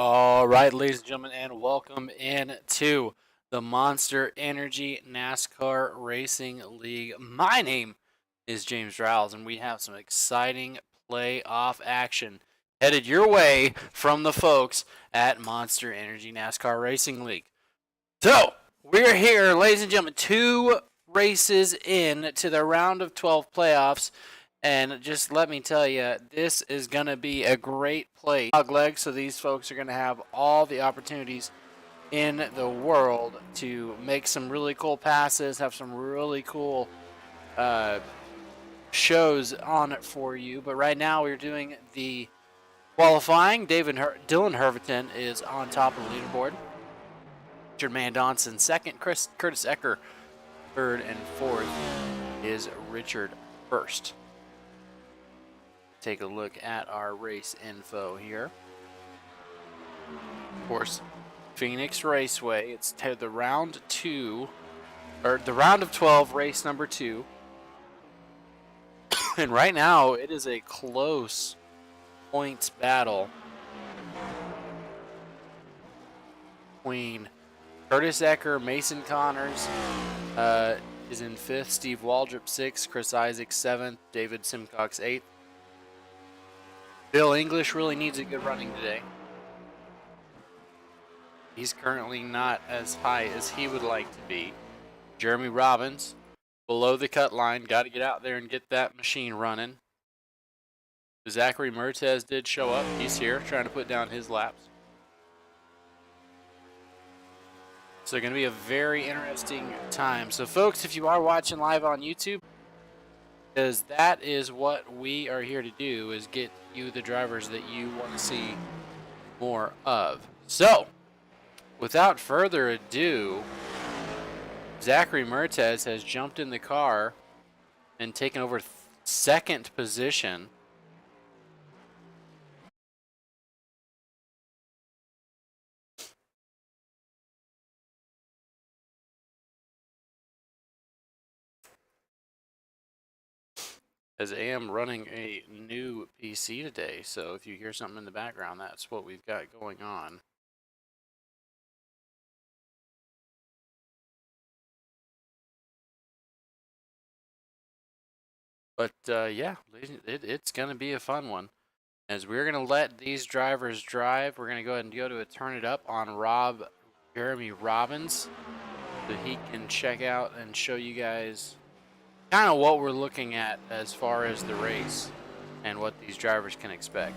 All right, ladies and gentlemen, and welcome in to the Monster Energy NASCAR Racing League. My name is James Riles, and we have some exciting playoff action headed your way from the folks at Monster Energy NASCAR Racing League. So, we're here, ladies and gentlemen, 2 races in to the round of 12 playoffs. And just let me tell you, this is going to be a great play. Dog leg, so these folks are going to have all the opportunities in the world to make some really cool passes, have some really cool shows on it for you. But right now we're doing the qualifying. Dylan Herverton is on top of the leaderboard. Richard Mandonson second. Curtis Ecker third, and fourth is Richard first. Take a look at our race info here. Of course, Phoenix Raceway. It's the round 2, or the round of 12, race number 2. And right now, it is a close points battle between Curtis Ecker, Mason Connors is in 5th, Steve Waldrop 6th, Chris Isaac 7th, David Simcox 8th. Bill English really needs a good running today. He's currently not as high as he would like to be. Jeremy Robbins, below the cut line, got to get out there and get that machine running. Zachary Mertez did show up. He's here trying to put down his laps. So going to be a very interesting time. So folks, if you are watching live on YouTube, because that is what we are here to do, is get you the drivers that you want to see more of. So, without further ado, Zachary Mertez has jumped in the car and taken over second position. As I am running a new PC today, so if you hear something in the background, that's what we've got going on. But yeah, it's going to be a fun one. As we're going to let these drivers drive, we're going to go ahead and go to a turn it up on Jeremy Robbins, so he can check out and show you guys kind of what we're looking at as far as the race and what these drivers can expect.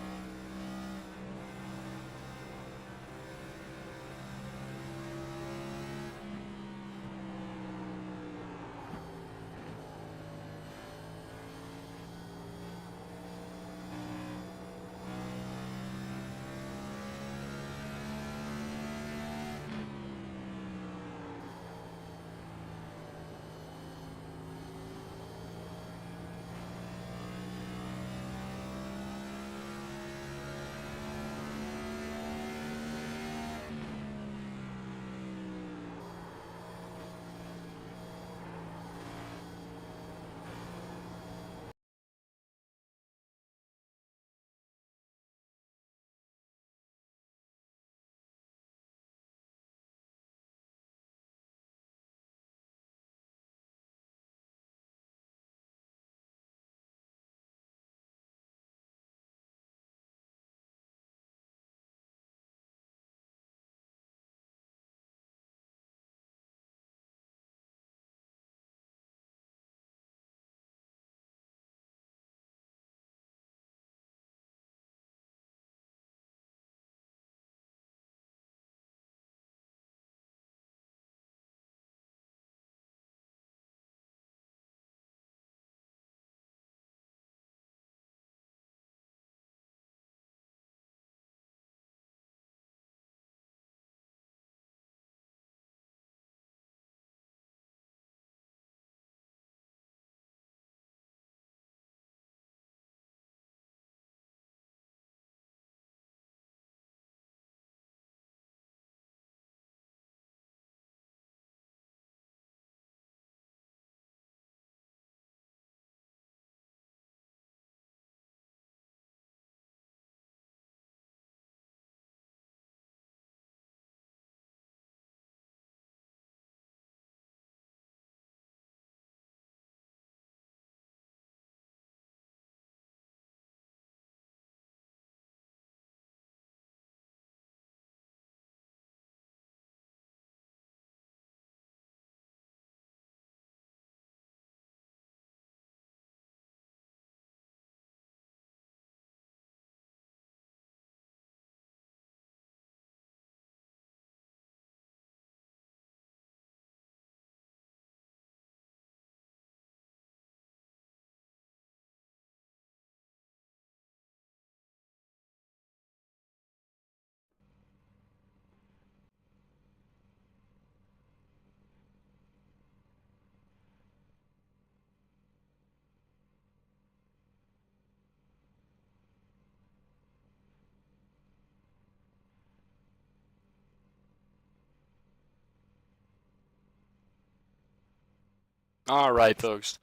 All right, folks.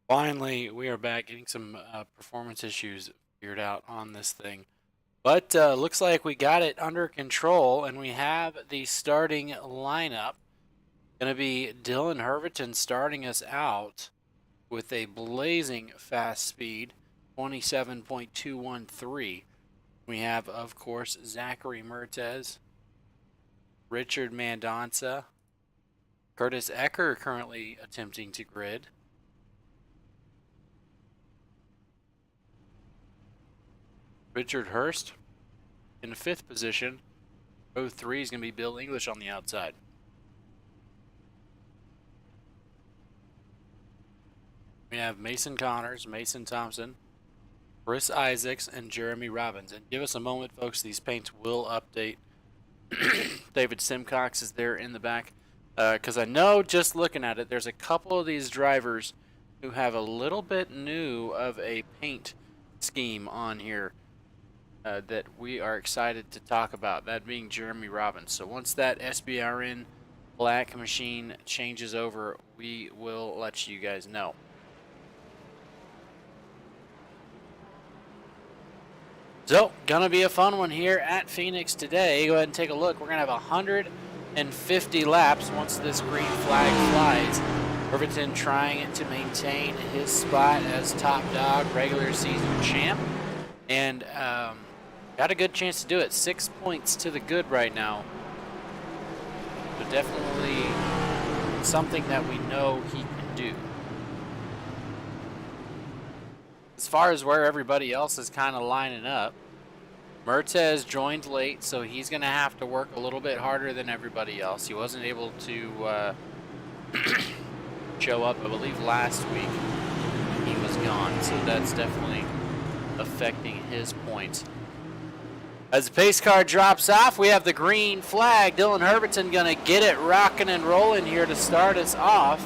Finally, we are back getting some performance issues figured out on this thing. But looks like we got it under control, and we have the starting lineup. Going to be Dylan Herverton starting us out with a blazing fast speed, 27.213. We have, of course, Zachary Mertez, Richard Mandonza, Curtis Ecker currently attempting to grid, Richard Hurst in fifth position. Row 3 is going to be Bill English on the outside. We have Mason Connors, Mason Thompson, Chris Isaacs, and Jeremy Robbins. And give us a moment, folks. These paints will update. David Simcox is there in the back. Because I know just looking at it, there's a couple of these drivers who have a little bit new of a paint scheme on here that we are excited to talk about, that being Jeremy Robbins. So once that SBRN black machine changes over, we will let you guys know. So, gonna be a fun one here at Phoenix today. Go ahead and take a look. We're gonna have 150 laps once this green flag flies. Irvington trying to maintain his spot as top dog, regular season champ, and got a good chance to do it. 6 points to the good right now. So definitely something that we know he can do. As far as where everybody else is kind of lining up, Mertez joined late, so he's going to have to work a little bit harder than everybody else. He wasn't able to show up, I believe, last week. He was gone, so that's definitely affecting his points. As the pace car drops off, we have the green flag. Dylan Herbertson going to get it rocking and rolling here to start us off.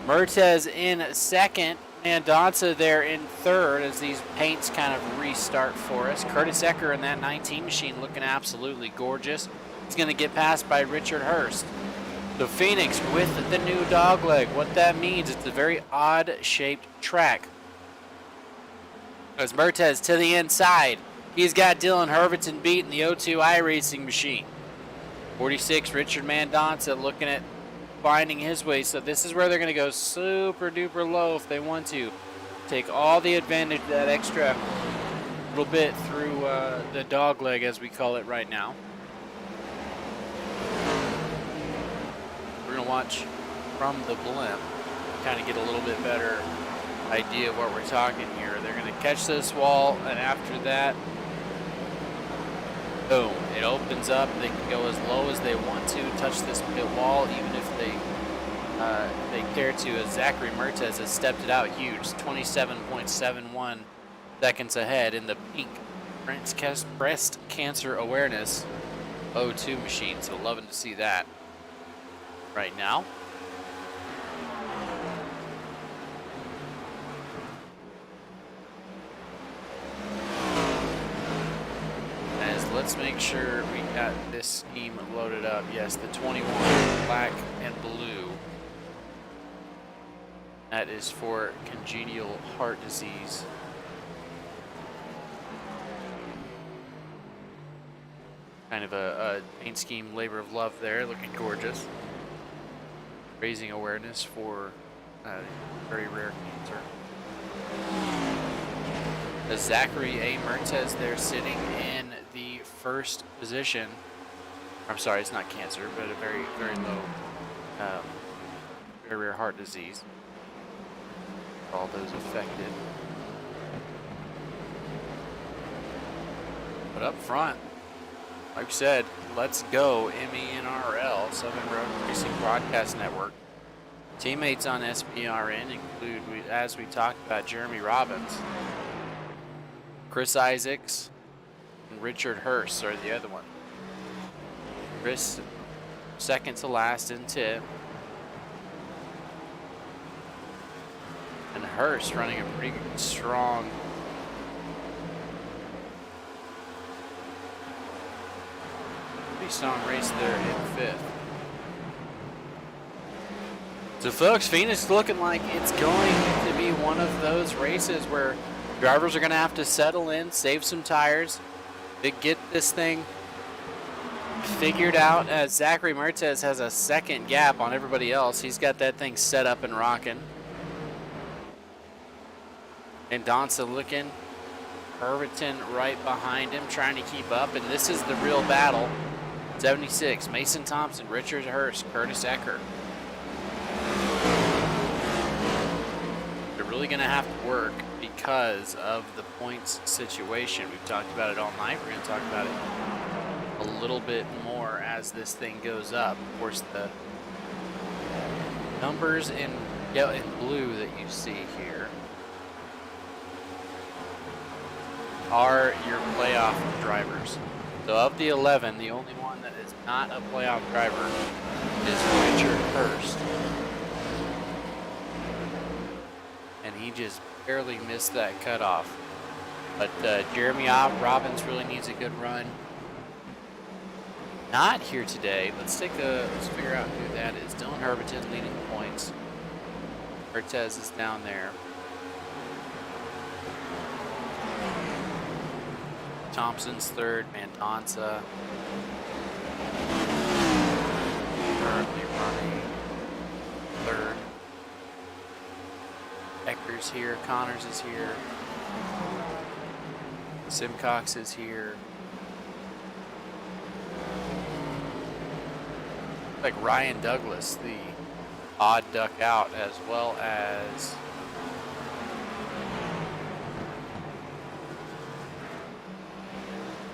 Mertez in second. Mendonça there in third as these paints kind of restart for us. Curtis Ecker in that 19 machine looking absolutely gorgeous. He's going to get passed by Richard Hurst. So Phoenix with the new dogleg. What that means, it's a very odd shaped track. As Mertez to the inside. He's got Dylan Herbertson beating the O2 iRacing machine. 46, Richard Mendonça looking at finding his way. So this is where they're going to go super duper low if they want to. Take all the advantage of that extra little bit through the dog leg, as we call it right now. We're going to watch from the blimp, kind of get a little bit better idea of what we're talking here. They're going to catch this wall, and after that, boom, it opens up. They can go as low as they want to, touch this pit wall, even if they care to, as Zachary Mertez has stepped it out huge, 27.71 seconds ahead in the pink breast cancer awareness O2 machine. So loving to see that right now. Let's make sure we got this scheme loaded up. Yes, the 21 black and blue. That is for congenital heart disease. Kind of a paint scheme labor of love there, looking gorgeous. Raising awareness for very rare cancer. As Zachary A. Mertez there sitting in the first position. I'm sorry, it's not cancer, but a very, very low, very rare heart disease. For all those affected. But up front, like I said, let's go MENRL, Southern Road Racing Broadcast Network. Teammates on SBRN include, as we talked about, Jeremy Robbins, Chris Isaacs, and Richard Hurst are the other one. Chris, second to last in tip. And Hurst running a pretty strong race there in fifth. So folks, Phoenix looking like it's going to be one of those races where drivers are going to have to settle in, save some tires, to get this thing figured out, as Zachary Mertez has a second gap on everybody else. He's got that thing set up and rocking. And Mendonça looking. Irvington right behind him, trying to keep up. And this is the real battle. 76, Mason Thompson, Richard Hurst, Curtis Ecker. They're really going to have to work because of the points situation. We've talked about it all night. We're going to talk about it a little bit more as this thing goes up. Of course, the numbers in yellow and blue that you see here are your playoff drivers. So of the 11, the only one that is not a playoff driver is Richard Hurst. And he just barely missed that cutoff. But Jeremy Robbins really needs a good run. Not here today. Let's figure out who that is. Dylan Herberton leading the points. Cortez is down there. Thompson's third. Mendonça currently running third. Ecker's here. Connors is here. Simcox is here. Like Ryan Douglas, the odd duck out, as well as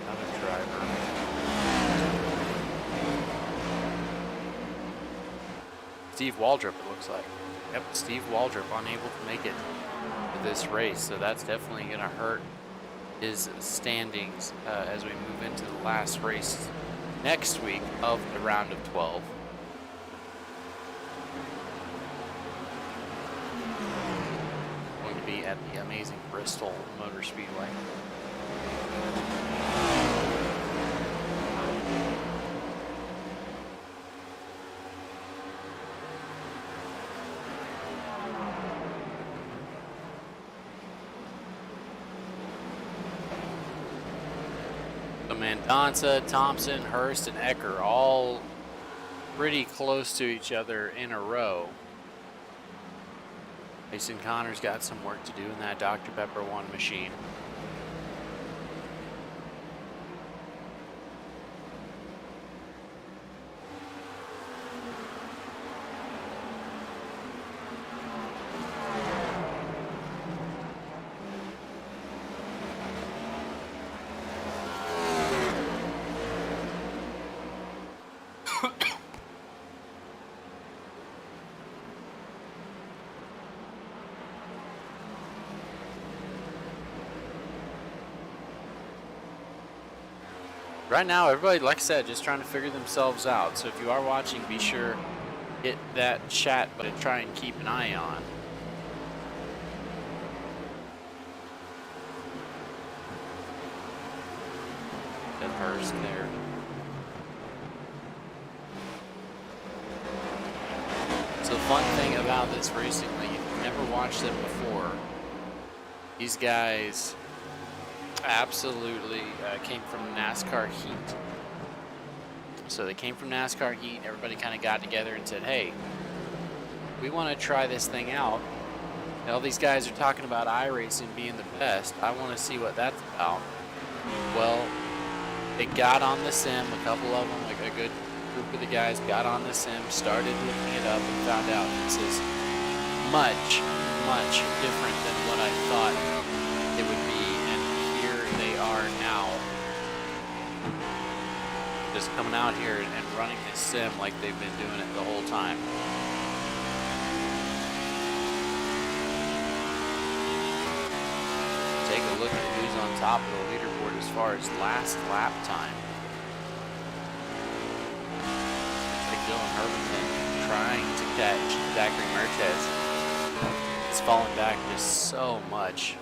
another driver. Steve Waldrop, it looks like. Yep, Steve Waldrop unable to make it to this race, so that's definitely going to hurt his standings as we move into the last race next week of the round of 12. Going to be at the amazing Bristol Motor Speedway. Mendonça, Thompson, Hurst, and Ecker all pretty close to each other in a row. Mason Connor's got some work to do in that Dr. Pepper 1 machine. Right now, everybody, like I said, just trying to figure themselves out. So if you are watching, be sure hit that chat button and try and keep an eye on. That Hurst there. So the fun thing about this racing league, if you've never watched them before, these guys absolutely came from NASCAR heat. So they came from NASCAR heat. Everybody kind of got together and said, hey, we want to try this thing out. And all these guys are talking about iRacing being the best. I want to see what that's about. Well, they got on the sim. A couple of them, like a good group of the guys, got on the sim, started looking it up, and found out this is much, much different than what I thought it would be. Are now just coming out here and running this sim like they've been doing it the whole time. Take a look at who's on top of the leaderboard as far as last lap time. Like Dylan Herberton trying to catch Zachary Mertes. He's falling back just so much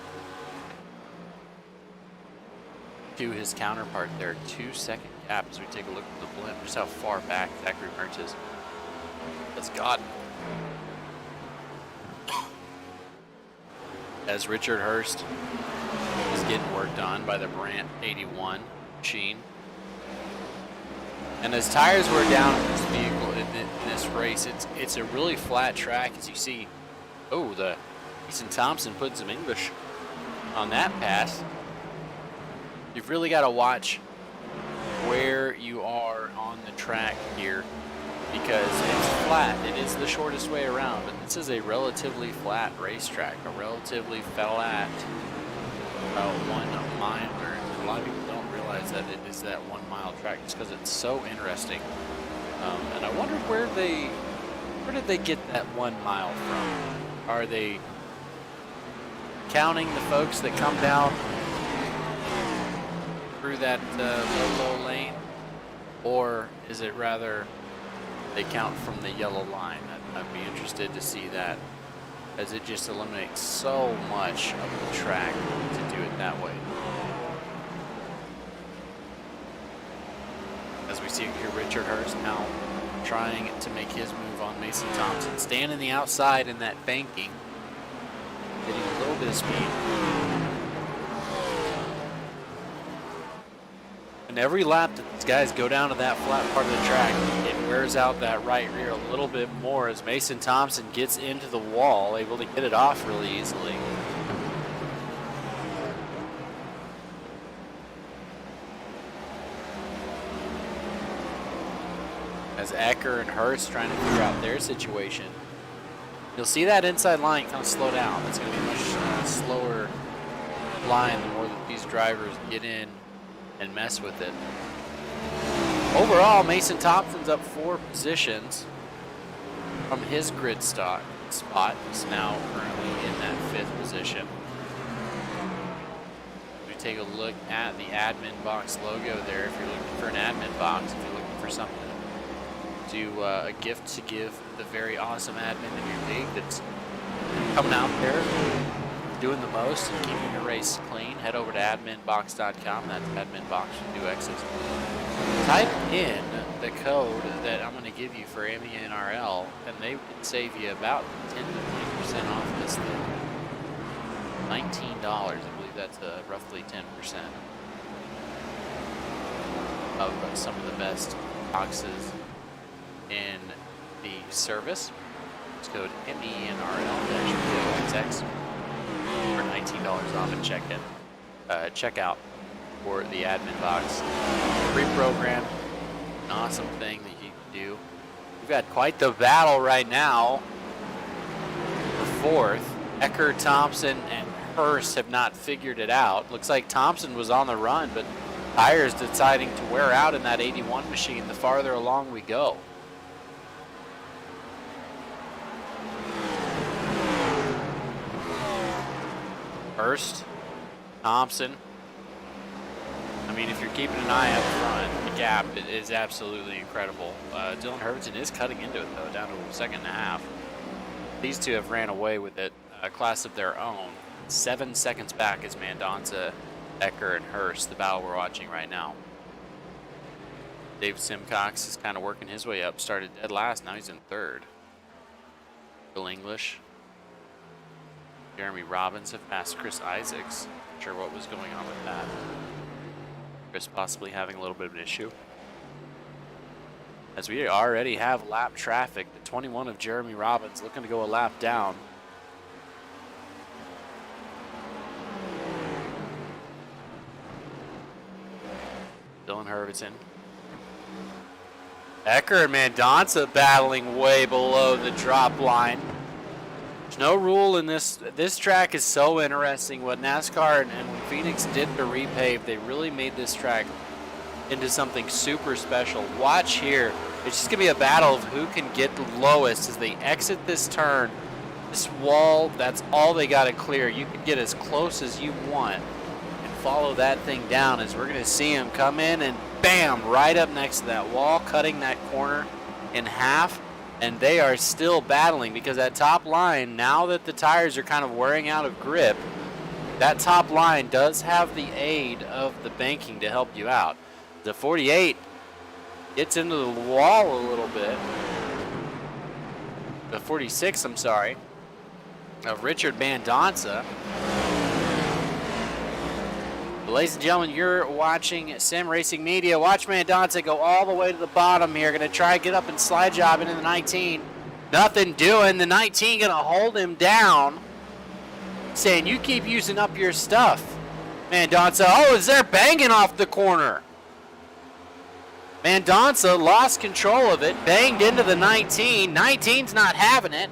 to his counterpart there. 2-second gap as we take a look at the blimp. Just how far back Zachary Mertes has gotten. As Richard Hurst is getting worked on by the Brandt 81 machine. And as tires were down in this vehicle in this race, it's a really flat track as you see. Oh, the Easton Thompson put some English on that pass. You've really got to watch where you are on the track here because it's flat. It is the shortest way around, but this is a relatively flat racetrack, a relatively flat 1 miler. A lot of people don't realize that it is that 1 mile track just because it's so interesting. And I wonder where did they get that 1 mile from? Are they counting the folks that come down through that low lane, or is it rather they count from the yellow line. I'd be interested to see that, as it just eliminates so much of the track to do it that way. As we see here, Richard Hurst now trying to make his move on Mason Thompson, staying in the outside in that banking, getting a little bit of speed. And every lap that these guys go down to that flat part of the track, it wears out that right rear a little bit more as Mason Thompson gets into the wall, able to get it off really easily. As Ecker and Hurst trying to figure out their situation. You'll see that inside line kind of slow down. It's going to be a much slower line the more that these drivers get in and mess with it. Overall, Mason Thompson's up 4 positions from his grid spot. He's now currently in that 5th position. We take a look at the admin box logo there. If you're looking for an admin box, if you're looking for something to a gift to give the very awesome admin in your league that's coming out there doing the most and keeping your race clean, head over to adminbox.com. That's adminbox with 2 X's. Type in the code that I'm going to give you for AMENRL, and they can save you about 10 to 20% off this thing. $19. I believe that's roughly 10% of some of the best boxes in the service. It's code MENRL-2XX for $19 off at checkout for the admin box. Pre-program, an awesome thing that you can do. We've got quite the battle right now for 4th. Ecker, Thompson, and Hurst have not figured it out. Looks like Thompson was on the run, but tires deciding to wear out in that 81 machine the farther along we go. Hurst, Thompson. I mean, if you're keeping an eye up front, the gap is absolutely incredible. Dylan Hermanson is cutting into it, though, down to a second and a half. These two have ran away with it, a class of their own. 7 seconds back is Mendonça, Ecker, and Hurst, the battle we're watching right now. Dave Simcox is kind of working his way up. Started dead last, now he's in 3rd. Bill English, Jeremy Robbins have passed Chris Isaacs. Not sure what was going on with that. Chris possibly having a little bit of an issue. As we already have lap traffic, the 21 of Jeremy Robbins looking to go a lap down. Dylan Hermanson. Ecker and Mendonça battling way below the drop line. There's no rule in this. This track is so interesting. What NASCAR and when Phoenix did to repave, they really made this track into something super special. Watch here. It's just going to be a battle of who can get the lowest as they exit this turn. This wall, that's all they got to clear. You can get as close as you want and follow that thing down as we're going to see him come in and bam, right up next to that wall, cutting that corner in half. And they are still battling because that top line, now that the tires are kind of wearing out of grip, that top line does have the aid of the banking to help you out. The 48 gets into the wall a little bit. The 46, I'm sorry, of Richard Mendonça. Ladies and gentlemen, you're watching Sim Racing Media. Watch Mendonça go all the way to the bottom here. Going to try to get up and slide job into the 19. Nothing doing. The 19 going to hold him down, saying, you keep using up your stuff. Mendonça, oh, is there banging off the corner? Mendonça lost control of it, banged into the 19. 19's not having it.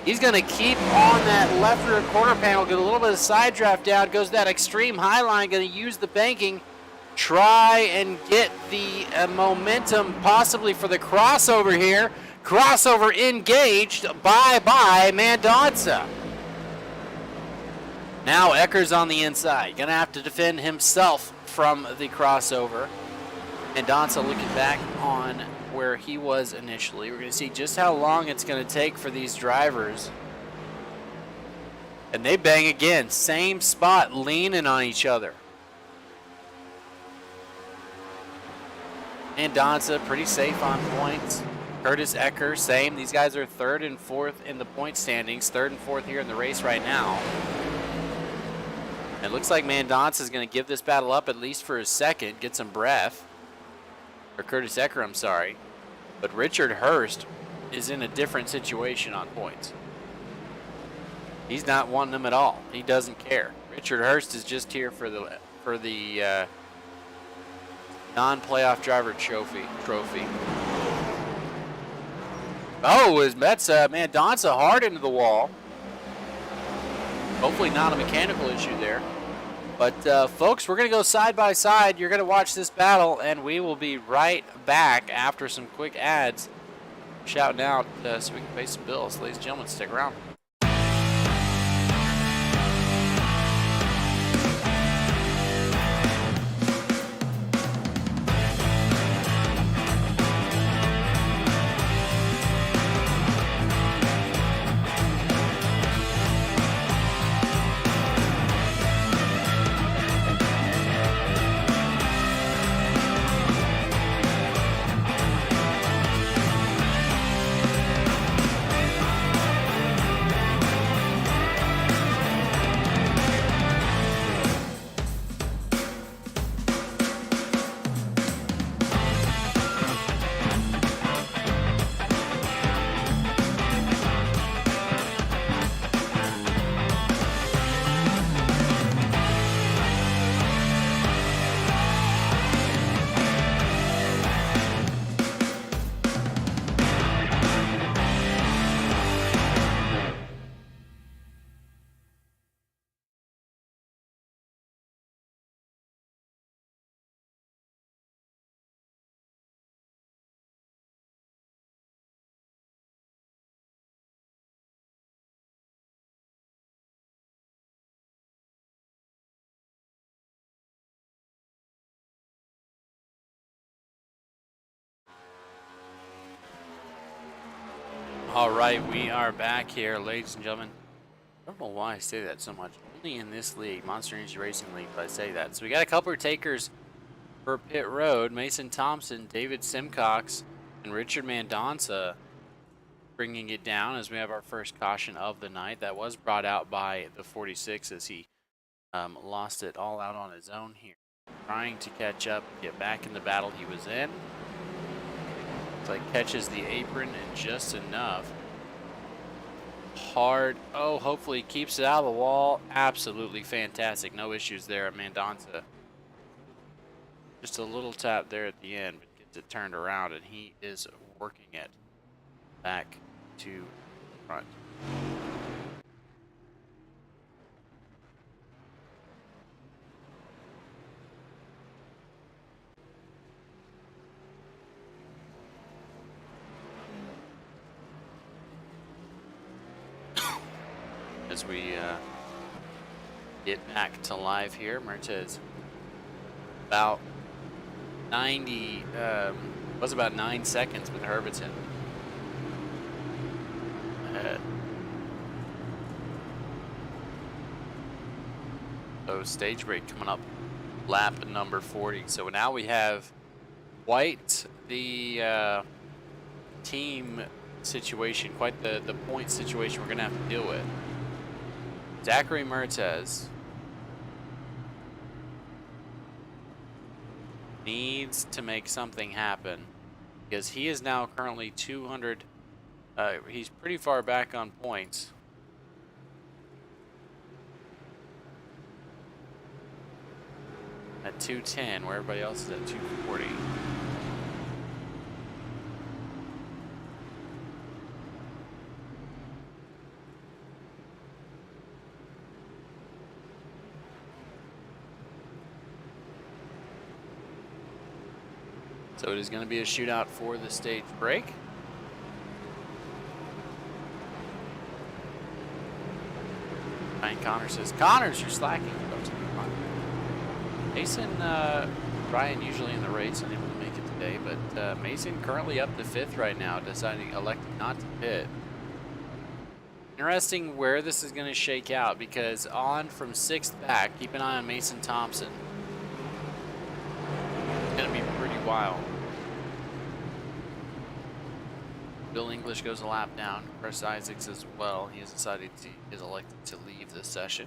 He's going to keep on that left rear quarter panel, get a little bit of side draft down, goes that extreme high line, going to use the banking, try and get the momentum possibly for the crossover here. Crossover engaged, bye-bye Mendonça. Now Ecker's on the inside, going to have to defend himself from the crossover. And Donza looking back on where he was initially. We're going to see just how long it's going to take for these drivers. And they bang again. Same spot, leaning on each other. And Donza pretty safe on points. Curtis Ecker, same. These guys are 3rd and 4th in the point standings. 3rd and 4th here in the race right now. It looks like Mendonça is going to give this battle up at least for a second, get some breath. Or Curtis Ecker, I'm sorry. But Richard Hurst is in a different situation on points. He's not wanting them at all. He doesn't care. Richard Hurst is just here for the non-playoff driver trophy. Oh, that's Mendonça hard into the wall. Hopefully not a mechanical issue there. But folks, we're going to go side by side. You're going to watch this battle, and we will be right back after some quick ads. Shouting out so we can pay some bills. Ladies and gentlemen, stick around. All right, we are back here, ladies and gentlemen. I don't know why I say that so much. Only in this league, Monster Energy Racing League, but I say that. So we got a couple of takers for pit road. Mason Thompson, David Simcox, and Richard Mendonça bringing it down as we have our first caution of the night. That was brought out by the 46 as he lost it all out on his own here. Trying to catch up, get back in the battle he was in. Looks like catches the apron and just enough. Hard. Oh, hopefully keeps it out of the wall. Absolutely fantastic. No issues there at Mendonça. Just a little tap there at the end, but gets it turned around, and he is working it back to front. As we get back to live here, Mertez about 90, was about 9 seconds with Herbertson ahead. So stage break coming up, lap number 40. So now we have quite the team situation, quite the point situation we're going to have to deal with. Zachary Mertez needs to make something happen because he is now currently 200. He's pretty far back on points. At 210, where everybody else is at 240. So it is going to be a shootout for the stage break. Ryan Connors says, Connors, you're slacking. Mason Ryan usually in the race, unable to make it today, but Mason currently up to 5th right now, electing not to pit. Interesting where this is going to shake out, because on from 6th back, keep an eye on Mason Thompson. It's going to be pretty wild. Bill English goes a lap down. Chris Isaacs as well. He has decided he is elected to leave this session.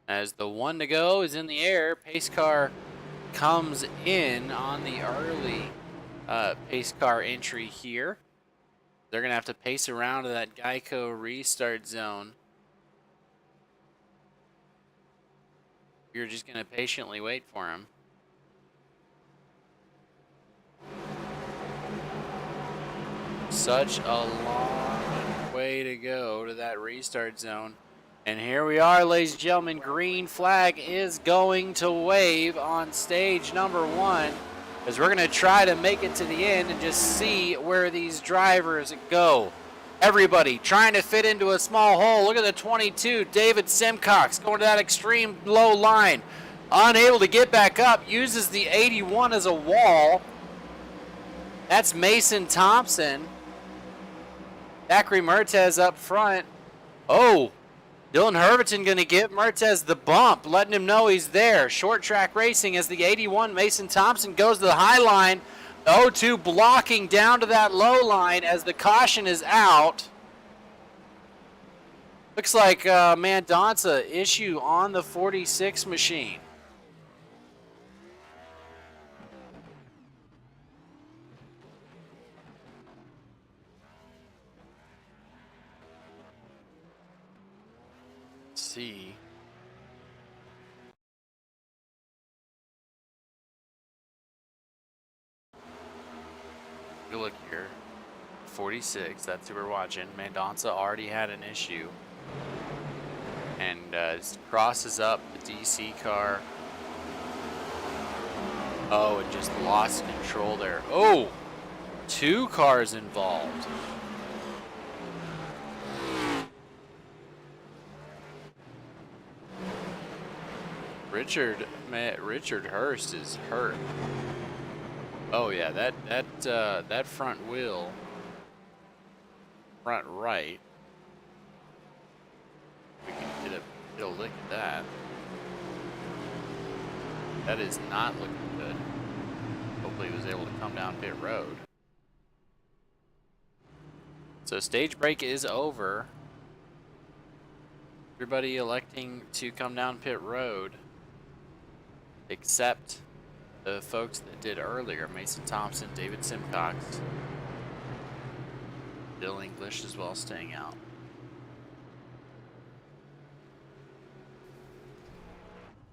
As the 1 to go is in the air, pace car comes in on the early pace car entry here. They're going to have to pace around to that Geico restart zone. You're just going to patiently wait for him. Such a long way to go to that restart zone. And here we are, ladies and gentlemen. Green flag is going to wave on stage number 1, as we're going to try to make it to the end and just see where these drivers go. Everybody trying to fit into a small hole. Look at the 22, David Simcox, going to that extreme low line. Unable to get back up, uses the 81 as a wall. That's Mason Thompson. Zachary Mertez up front. Oh, Dylan Herberton going to give Mertez the bump, letting him know he's there. Short track racing as the 81 Mason Thompson goes to the high line. The 02 blocking down to that low line as the caution is out. Looks like Mendonça issue on the 46 machine. Let's see. Good look here. 46, that's who we're watching. Mendonça already had an issue. And crosses up the DC car. Oh, and just lost control there. Oh, 2 cars involved. Richard Hurst is hurt. Oh yeah, that front wheel, front right. We can get a lick at that. That is not looking good. Hopefully he was able to come down pit road. So stage break is over. Everybody electing to come down pit road, except the folks that did earlier. Mason Thompson, David Simcox, Bill English as well staying out.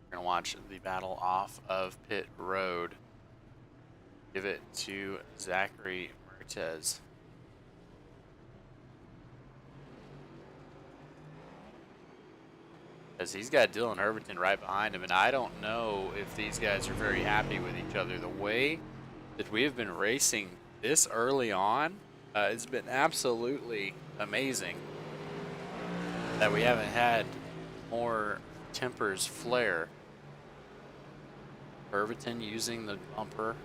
We're going to watch the battle off of pit road. Give it to Zachary Mertez. As he's got Dylan Herberton right behind him, and I don't know if these guys are very happy with each other. The way that we have been racing this early on has been absolutely amazing. That we haven't had more tempers flare. Herberton using the bumper.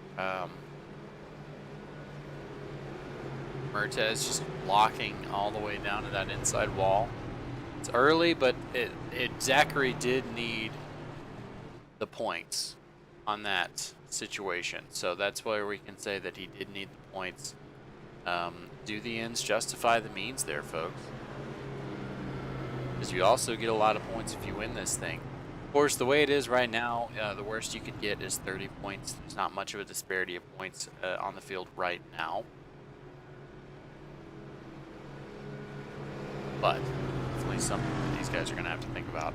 Mertez just blocking all the way down to that inside wall. It's early, but Zachary did need the points on that situation. So that's why we can say that he did need the points. Do the ends justify the means there, folks? Because you also get a lot of points if you win this thing. Of course, the way it is right now, the worst you could get is 30 points. There's not much of a disparity of points on the field right now. But definitely something that these guys are going to have to think about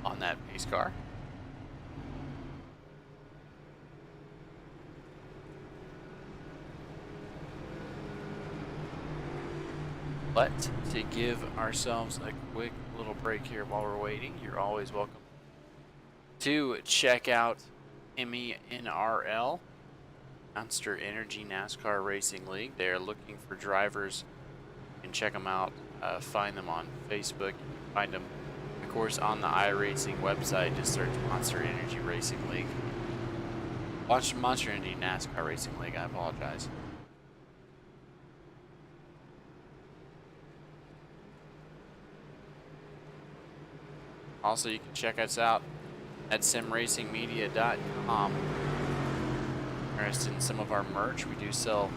on that pace car. But to give ourselves a quick little break here while we're waiting, you're always welcome to check out MENRL. Monster Energy NASCAR Racing League. They're looking for drivers. You can check them out. Find them on Facebook. Find them, of course, on the iRacing website. Just search Monster Energy Racing League. Watch Monster Energy NASCAR Racing League. I apologize. Also, you can check us out at simracingmedia.com. Interested in some of our merch? We do sell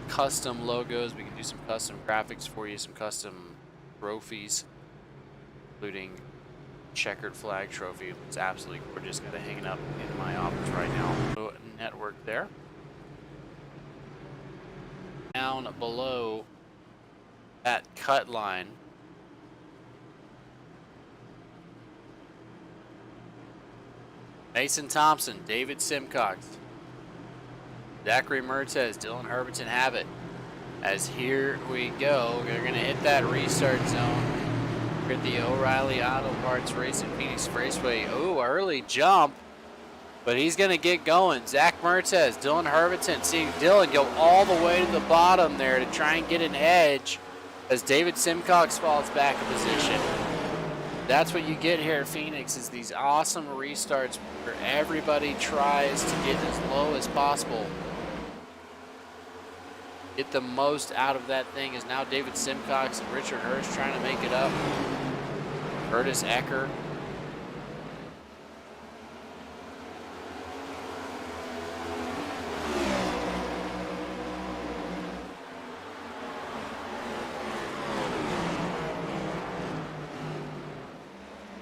custom logos. We can do some custom graphics for you, some custom trophies, including checkered flag trophy. It's absolutely gorgeous. Got it hanging up in my office right now. Network there. Down below that cut line, Mason Thompson, David Simcox, Zachary Mertez, Dylan Herbertson have it. As here we go, they're going to hit that restart zone. We're at the O'Reilly Auto Parts Racing Phoenix Raceway. Oh, early jump, but he's going to get going. Zach Mertez, Dylan Herbertson, seeing Dylan go all the way to the bottom there to try and get an edge as David Simcox falls back a position. That's what you get here at Phoenix, is these awesome restarts where everybody tries to get as low as possible. Get the most out of that thing. Is now David Simcox and Richard Hurst trying to make it up. Curtis Ecker.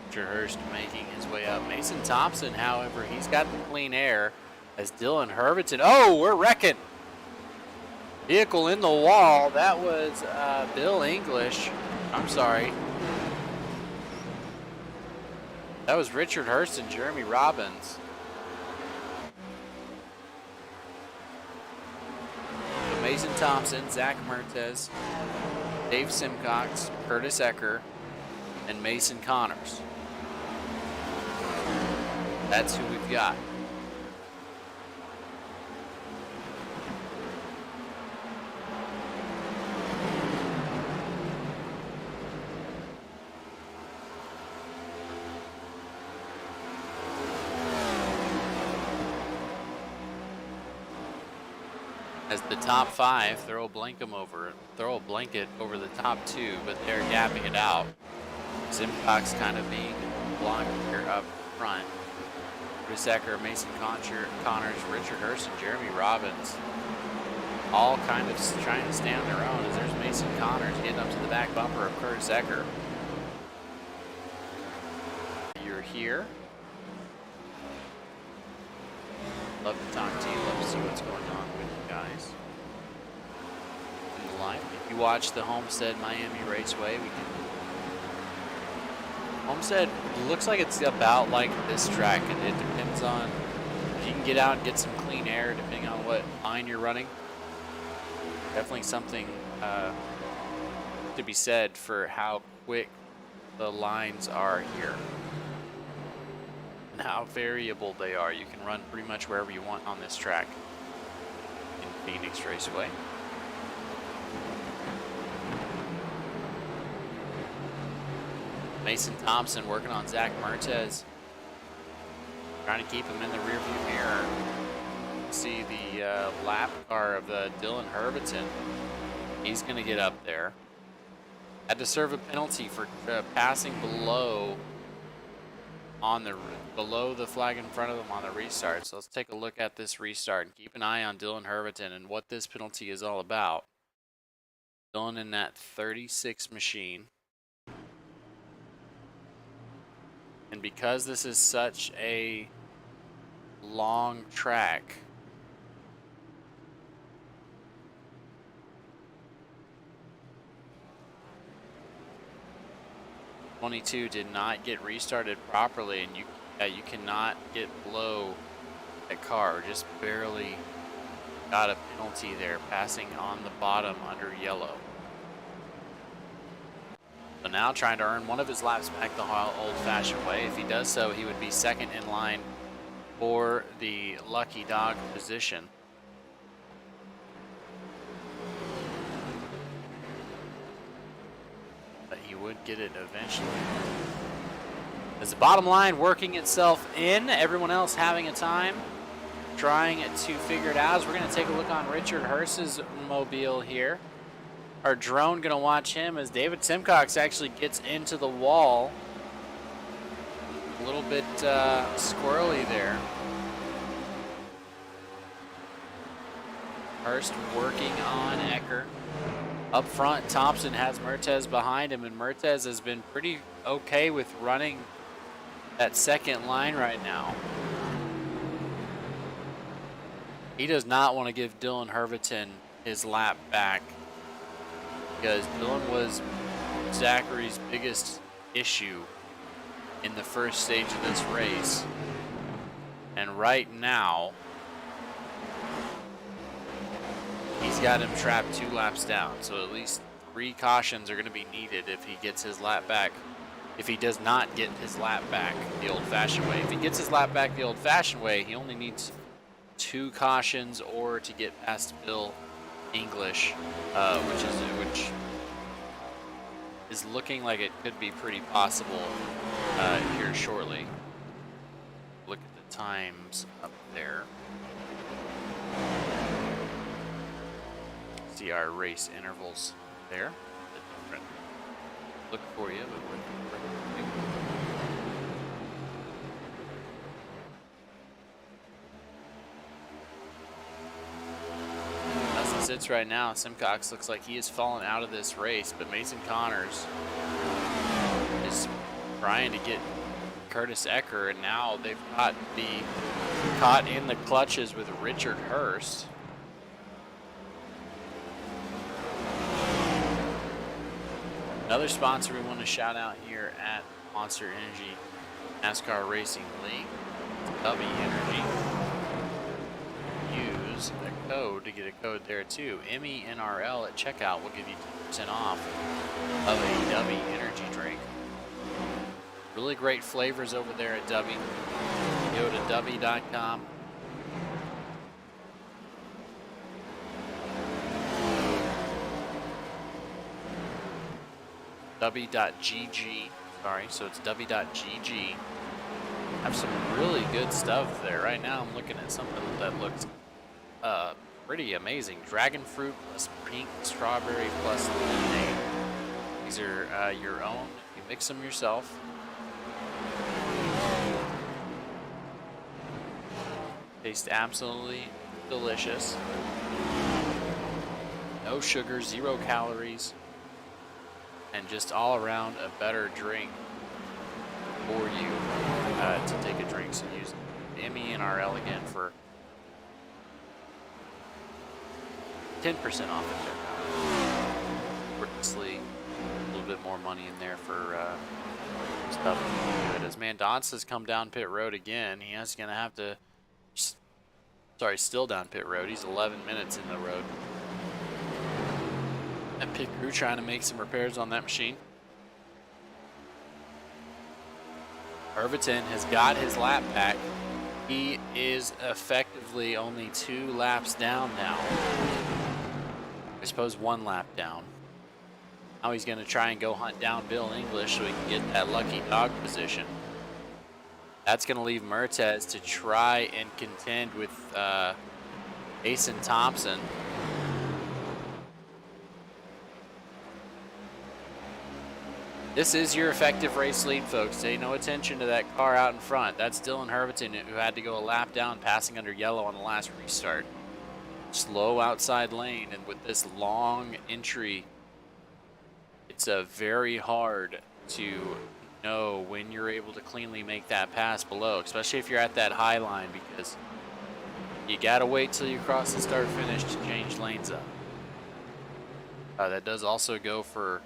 Richard Hurst making his way up. Mason Thompson, however, he's got the clean air as Dylan Herbertson. Oh, we're wrecking. Vehicle in the wall. That was Bill English. I'm sorry. That was Richard Hurst and Jeremy Robbins. So Mason Thompson, Zach Mertez, Dave Simcox, Curtis Ecker, and Mason Connors. That's who we've got. As the top five throw a blanket over the top two, but they're gapping it out. Simcox kind of being blocked here up front. Chris Ecker, Mason Connors, Richard Hurst, and Jeremy Robbins all kind of trying to stay on their own, as there's Mason Connors getting up to the back bumper of Curtis Ecker. You're here. Love to talk to you. Love to see what's going on with you guys in the life. If you watch the Homestead Miami Raceway, Homestead looks like it's about like this track, and it depends on if you can get out and get some clean air depending on what line you're running. Definitely something to be said for how quick the lines are here and how variable they are. You can run pretty much wherever you want on this track in Phoenix Raceway. Mason Thompson working on Zach Mertez, trying to keep him in the rearview mirror. See the lap car of Dylan Herbertson. He's going to get up there. Had to serve a penalty for passing below the flag in front of him on the restart. So let's take a look at this restart and keep an eye on Dylan Herbertson and what this penalty is all about. Dylan in that 36 machine. And because this is such a long track, '22 did not get restarted properly, and you cannot get below that car. Just barely got a penalty there, passing on the bottom under yellow. So now trying to earn one of his laps back the old-fashioned way. If he does so, he would be second in line for the lucky dog position. get it eventually. As the bottom line working itself in, everyone else having a time, trying to figure it out. As we're going to take a look on Richard Hurst's mobile here. Our drone going to watch him as David Simcox actually gets into the wall. A little bit squirrely there. Hurst working on Ecker. Up front, Thompson has Mertez behind him, and Mertez has been pretty okay with running that second line right now. He does not want to give Dylan Herviton his lap back, because Dylan was Zachary's biggest issue in the first stage of this race. And right now, he's got him trapped 2 laps down. So at least 3 cautions are going to be needed if he gets his lap back. If he does not get his lap back the old-fashioned way. If he gets his lap back the old-fashioned way, he only needs 2 cautions or to get past Bill English, which is looking like it could be pretty possible here shortly. Look at the times up there. See our race intervals there. A different look for you, but we're as it sits right now, Simcox looks like he has fallen out of this race, but Mason Connors is trying to get Curtis Ecker, and now they've got the caught in the clutches with Richard Hurst. Another sponsor we want to shout out here at Monster Energy NASCAR Racing League, W Energy. Use a code to get a code there too. MENRL at checkout will give you 10% off of a W Energy drink. Really great flavors over there at W. Go to W.com. W.GG, sorry, so it's W.GG. Have some really good stuff there. Right now I'm looking at something that looks pretty amazing. Dragon fruit plus pink strawberry plus lemonade. These are your own. You mix them yourself. Taste absolutely delicious. No sugar, 0 calories. And just all around a better drink for you to take a drink. So use MENRL again for 10% off at checkout. Obviously, a little bit more money in there for stuff good. As Mandance has come down pit road again, he is going to have to. Sorry, still down pit road. He's 11 minutes in the road. And pit crew trying to make some repairs on that machine. Herviton has got his lap back. He is effectively only 2 laps down now. I suppose 1 lap down. Now he's going to try and go hunt down Bill English so he can get that lucky dog position. That's going to leave Mertez to try and contend with Mason Thompson. This is your effective race lead, folks. Pay no attention to that car out in front. That's Dylan Herviton, who had to go a lap down, passing under yellow on the last restart. Slow outside lane, and with this long entry, it's very hard to know when you're able to cleanly make that pass below, especially if you're at that high line, because you gotta wait till you cross the start finish to change lanes up. That does also go for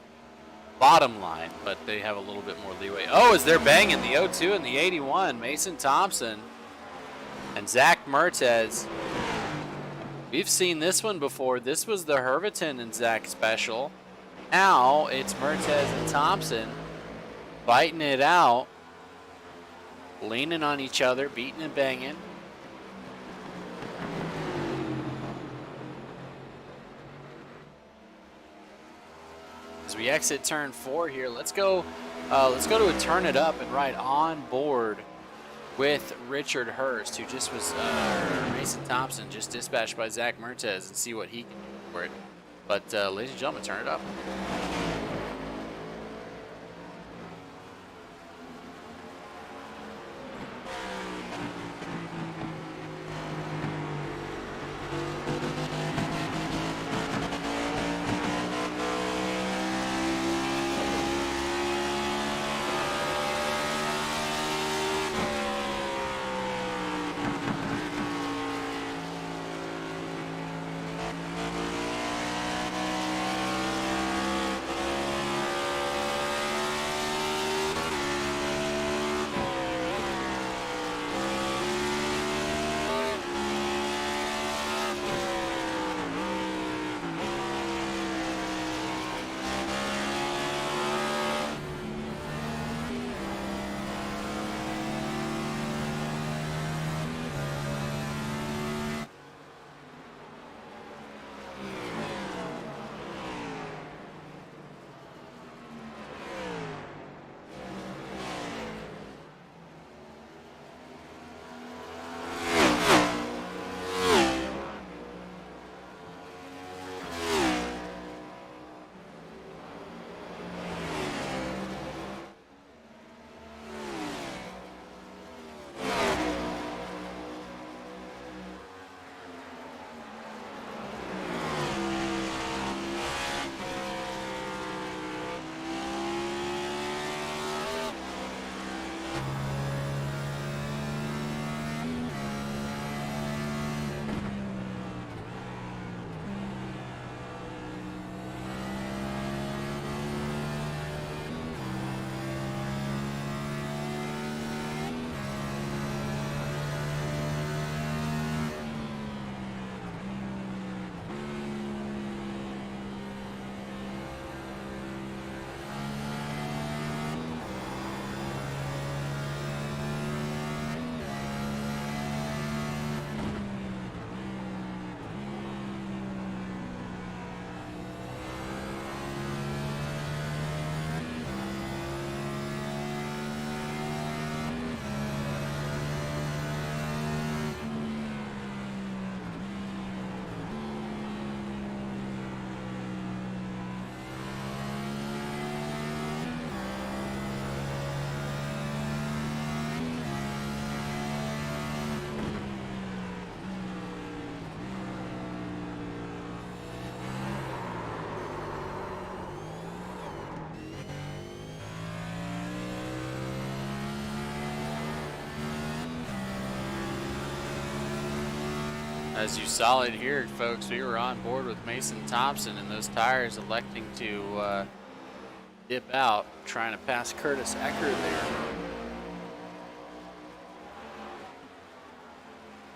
bottom line, but they have a little bit more leeway. Oh, as they're banging the 02 and the 81, Mason Thompson and Zach Mertez. We've seen this one before. This was the Herviton and Zach special. Now it's Mertez and Thompson fighting it out, leaning on each other, beating and banging. As we exit turn 4 here. Let's go to a turn it up and ride on board with Richard Hurst, who just was Mason Thompson just dispatched by Zach Mertez, and see what he can do for it. But ladies and gentlemen, turn it up. As you saw it here, folks, we were on board with Mason Thompson, and those tires electing to dip out, trying to pass Curtis Eckert there.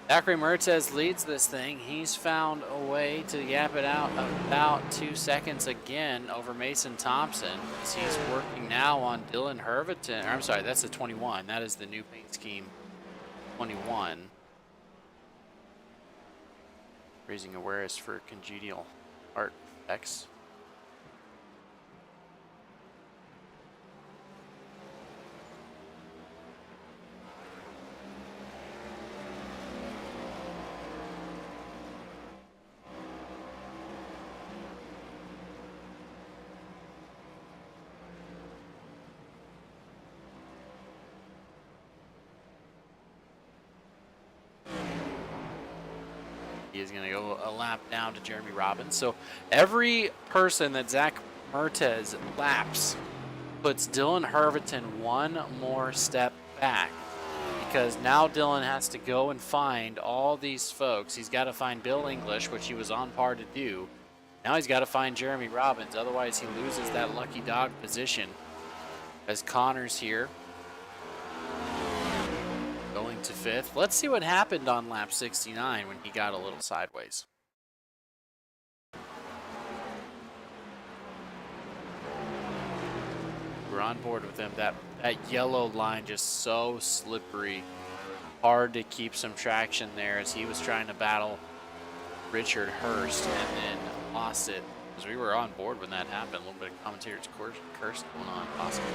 Zachary Mertez leads this thing. He's found a way to gap it out about 2 seconds again over Mason Thompson, as he's working now on Dylan Herviton. I'm sorry, that's the 21. That is the new paint scheme 21. Raising awareness for congenial art effects. He is going to go a lap down to Jeremy Robbins. So every person that Zach Mertez laps puts Dylan Herviton one more step back, because now Dylan has to go and find all these folks. He's got to find Bill English, which he was on par to do. Now he's got to find Jeremy Robbins. Otherwise, he loses that lucky dog position, as Connor's here going to 5th. Let's see what happened on lap 69 when he got a little sideways. We're on board with him. That yellow line just so slippery. Hard to keep some traction there, as he was trying to battle Richard Hurst and then lost it. because we were on board when that happened. A little bit of commentator's curse going on, possibly.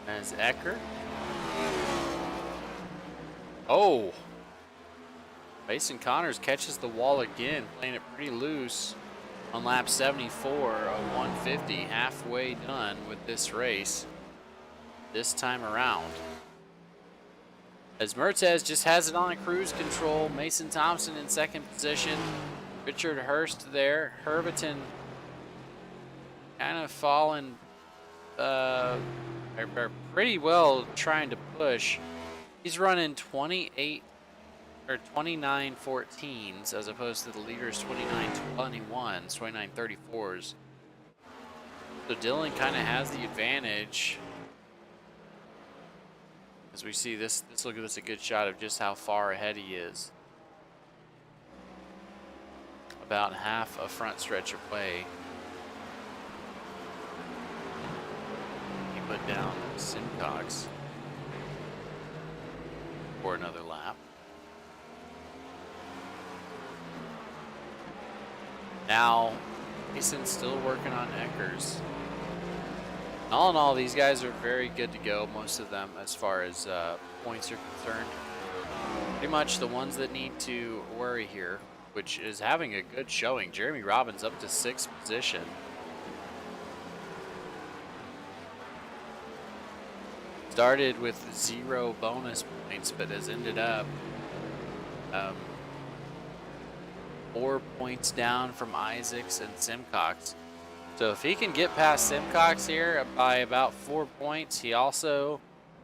As Ecker. Oh! Mason Connors catches the wall again, playing it pretty loose on lap 74 of 150, halfway done with this race this time around. As Mertez just has it on cruise control, Mason Thompson in second position, Richard Hurst there, Herberton kind of falling pretty well trying to push. He's running 29 14s as opposed to the leader's 29 21s, 29 34s. So Dylan kind of has the advantage. As we see this will give us a good shot of just how far ahead he is. About half a front stretch away. He put down Simcox for another lap. Now, Mason's still working on Eckers. All in all, these guys are very good to go, most of them, as far as points are concerned. Pretty much the ones that need to worry here, which is having a good showing. Jeremy Robbins up to 6th position. Started with 0 bonus points, but has ended up 4 points down from Isaacs and Simcox. So if he can get past Simcox here by about 4 points, he also,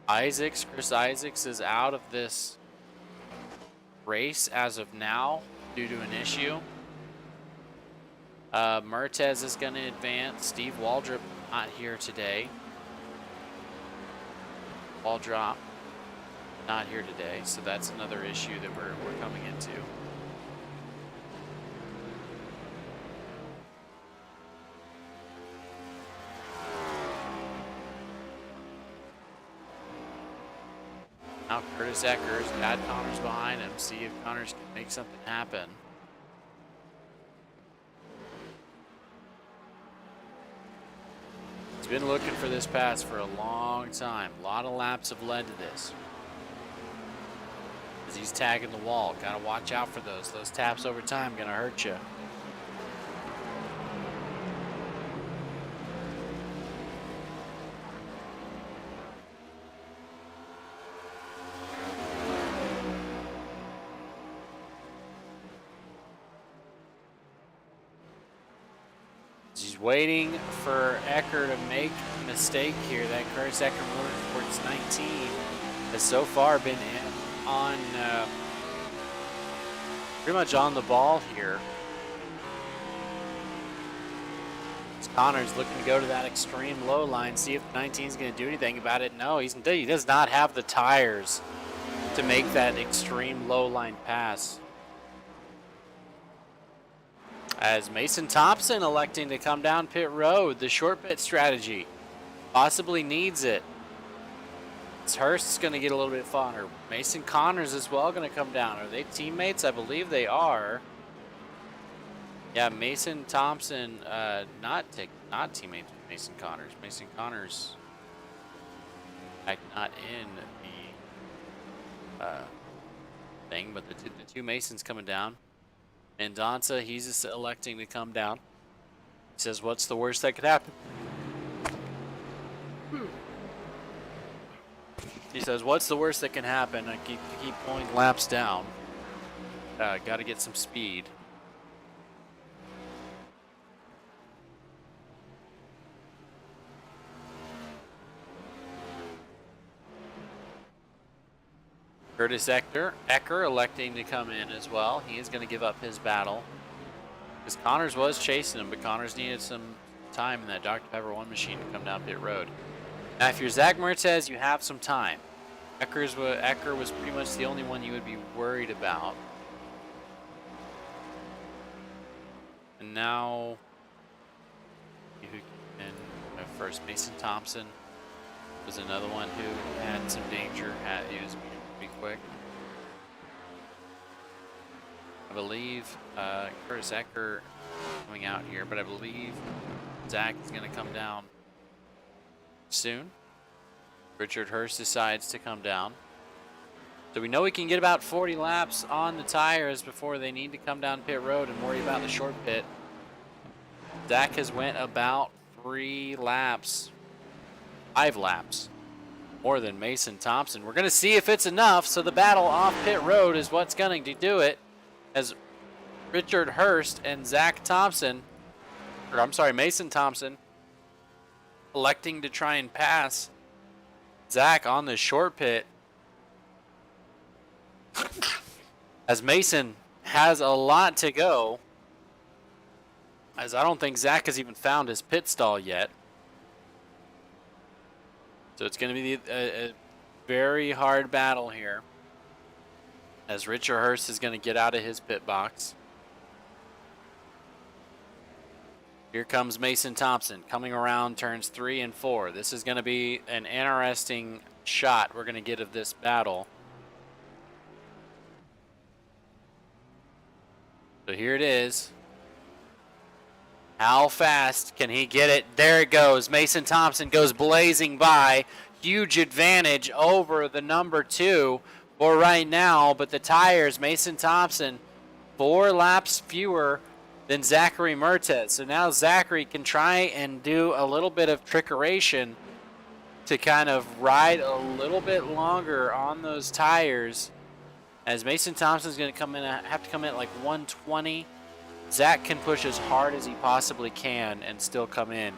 Chris Isaacs is out of this race as of now due to an issue. Mertez is going to advance. Steve Waldrop not here today. Waldrop not here today, so that's another issue that we're coming into. Now Curtis Eckers got Connors behind him. See if Connors can make something happen. He's been looking for this pass for a long time. A lot of laps have led to this. As he's tagging the wall, gotta watch out for those. Those taps over time gonna hurt you. He's waiting for Ecker to make a mistake here. That Curtis Ecker Motorsports 19 has so far been on pretty much on the ball here. As Connor's looking to go to that extreme low line, see if the 19 is going to do anything about it. No, he does not have the tires to make that extreme low line pass. As Mason Thompson electing to come down pit road, the short pit strategy possibly needs it. Hurst's going to get a little bit fodder. Mason Connors as well going to come down. Are they teammates? I believe they are. Yeah, Mason Thompson not teammates with Mason Connors. Mason Connors not in the thing, but the two Masons coming down. Mendonça, he's just electing to come down. He says, what's the worst that could happen? He says, what's the worst that can happen? I keep pulling laps down. Got to get some speed. Curtis Ecker electing to come in as well. He is going to give up his battle. Because Connors was chasing him, but Connors needed some time in that Dr. Pepper 1 machine to come down pit road. Now, if you're Zach Mertez, you have some time. Ecker was pretty much the only one you would be worried about. And now, first. Mason Thompson was another one who had some danger. He was pretty quick. I believe Curtis Ecker coming out here, but I believe Zach is going to come down soon. Richard Hurst decides to come down. So we know we can get about 40 laps on the tires before they need to come down pit road and worry about the short pit. Zach has went about 5 laps more than Mason Thompson. We're going to see if it's enough. So the battle off pit road is what's going to do it, as Richard Hurst and Mason Thompson electing to try and pass Zach on the short pit, as Mason has a lot to go, as I don't think Zach has even found his pit stall yet. So it's going to be a very hard battle here, as Richard Hurst is going to get out of his pit box. Here comes Mason Thompson coming around turns 3 and 4. This is going to be an interesting shot we're going to get of this battle. So here it is. How fast can he get it? There it goes. Mason Thompson goes blazing by. Huge advantage over the number 2 for right now. But the tires, Mason Thompson, 4 laps fewer than Zachary Mertez. So now Zachary can try and do a little bit of trickeration to kind of ride a little bit longer on those tires, as Mason Thompson's going to have to come in at like 120. Zach can push as hard as he possibly can and still come in.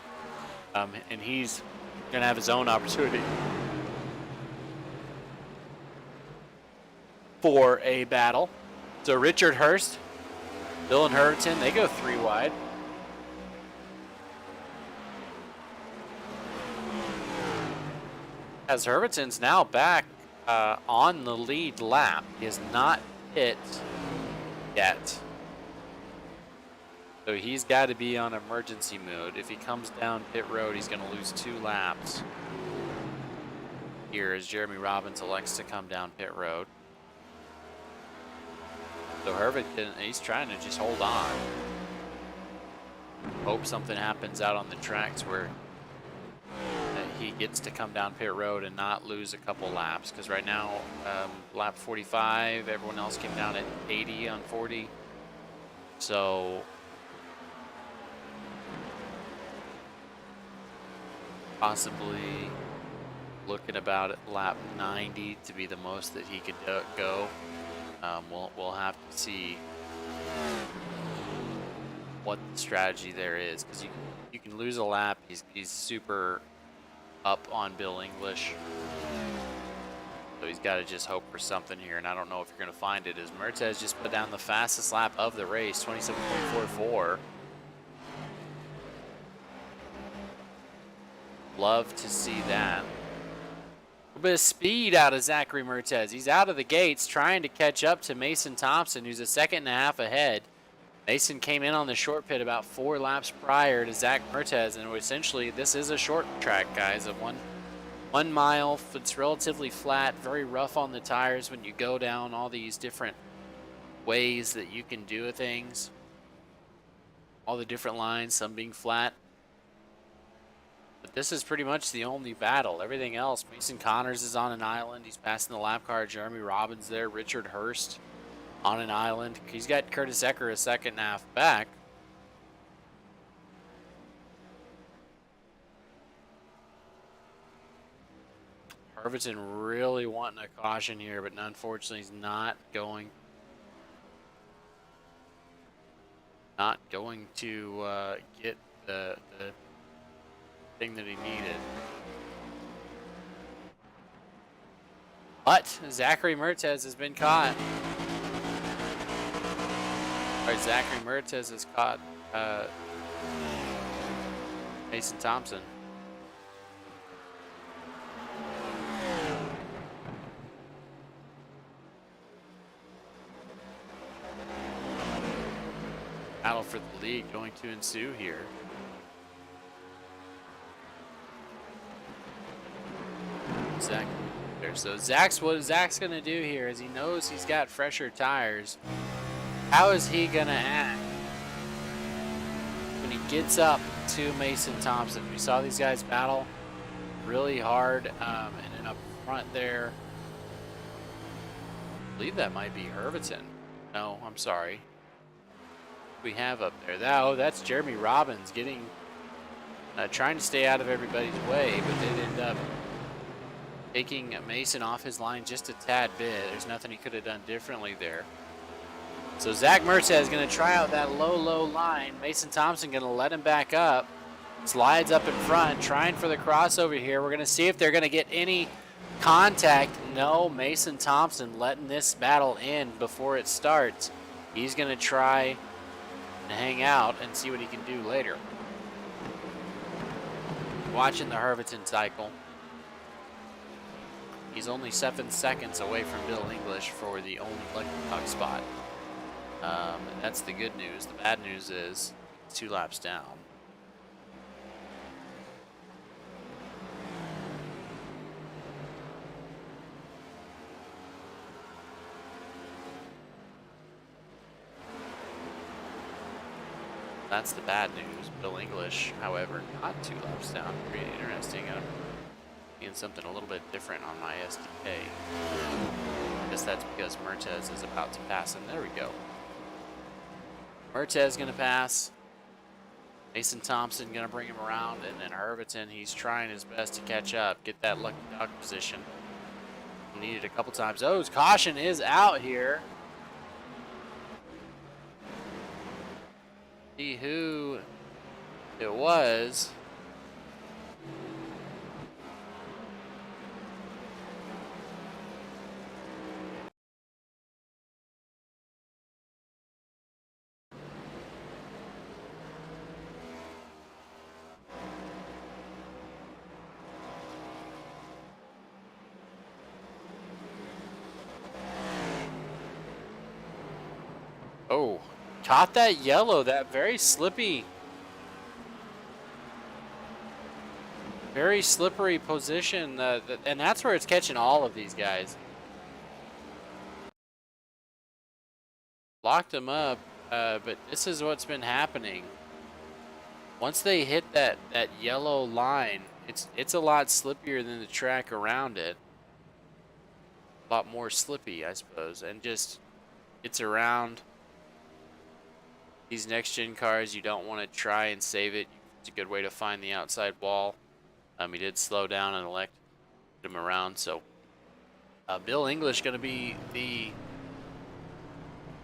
And he's going to have his own opportunity for a battle. So Richard Hurst, Dylan Herberton, they go 3 wide. As Herberton's now back on the lead lap. He has not hit yet. So he's got to be on emergency mode. If he comes down pit road, he's going to lose 2 laps. Here as Jeremy Robbins elects to come down pit road. So Herbert, he's trying to just hold on. Hope something happens out on the tracks where he gets to come down pit road and not lose a couple laps. Because right now, lap 45, everyone else came down at 80 on 40. So possibly looking about at lap 90 to be the most that he could go. We'll have to see what the strategy there is, because you can lose a lap. He's super up on Bill English, so he's got to just hope for something here, and I don't know if you're going to find it, as Mertez just put down the fastest lap of the race, 27.44. Love to see that. A bit of speed out of Zachary Mertez. He's out of the gates trying to catch up to Mason Thompson, who's a 1.5 seconds ahead. Mason came in on the short pit about 4 laps prior to Zach Mertez, and essentially this is a short track, guys, of one mile. It's relatively flat, very rough on the tires when you go down all these different ways that you can do things. All the different lines, some being flat. But this is pretty much the only battle. Everything else, Mason Connors is on an island. He's passing the lap car. Jeremy Robbins there. Richard Hurst on an island. He's got Curtis Ecker a 1.5 seconds back. Herberton really wanting a caution here, but unfortunately he's not going to get the thing that he needed. But Zachary Mertez has been caught. All right, Zachary Mertez has caught Mason Thompson. Battle for the lead going to ensue here. So what Zach's gonna do here is he knows he's got fresher tires. How is he gonna act when he gets up to Mason Thompson? We saw these guys battle really hard, and then up front there, I believe that might be Herviton. No, I'm sorry. We have up there. That's Jeremy Robbins getting, trying to stay out of everybody's way, but did end up taking Mason off his line just a tad bit. There's nothing he could have done differently there. So Zach Mertz is going to try out that low line. Mason Thompson going to let him back up. Slides up in front, trying for the crossover here. We're going to see if they're going to get any contact. No, Mason Thompson letting this battle end before it starts. He's going to try and hang out and see what he can do later. Watching the Herviton cycle. He's only 7 seconds away from Bill English for the only lucky dog spot. That's the good news. The bad news is it's 2 laps down. That's the bad news. Bill English, however, not 2 laps down. Pretty interesting. Being something a little bit different on my SDK. I guess that's because Mertez is about to pass him. There we go. Mertez going to pass. Mason Thompson going to bring him around. And then Herviton, he's trying his best to catch up. Get that lucky dog position. He needed a couple times. Oh, his caution is out here. See who it was. Oh, caught that yellow, that very slippery position, and that's where it's catching all of these guys. Locked them up, but this is what's been happening. Once they hit that yellow line, it's a lot slippier than the track around it. A lot more slippy, I suppose, and just it's around. These next-gen cars, you don't want to try and save it. It's a good way to find the outside wall. He did slow down and elect him around. So Bill English going to be the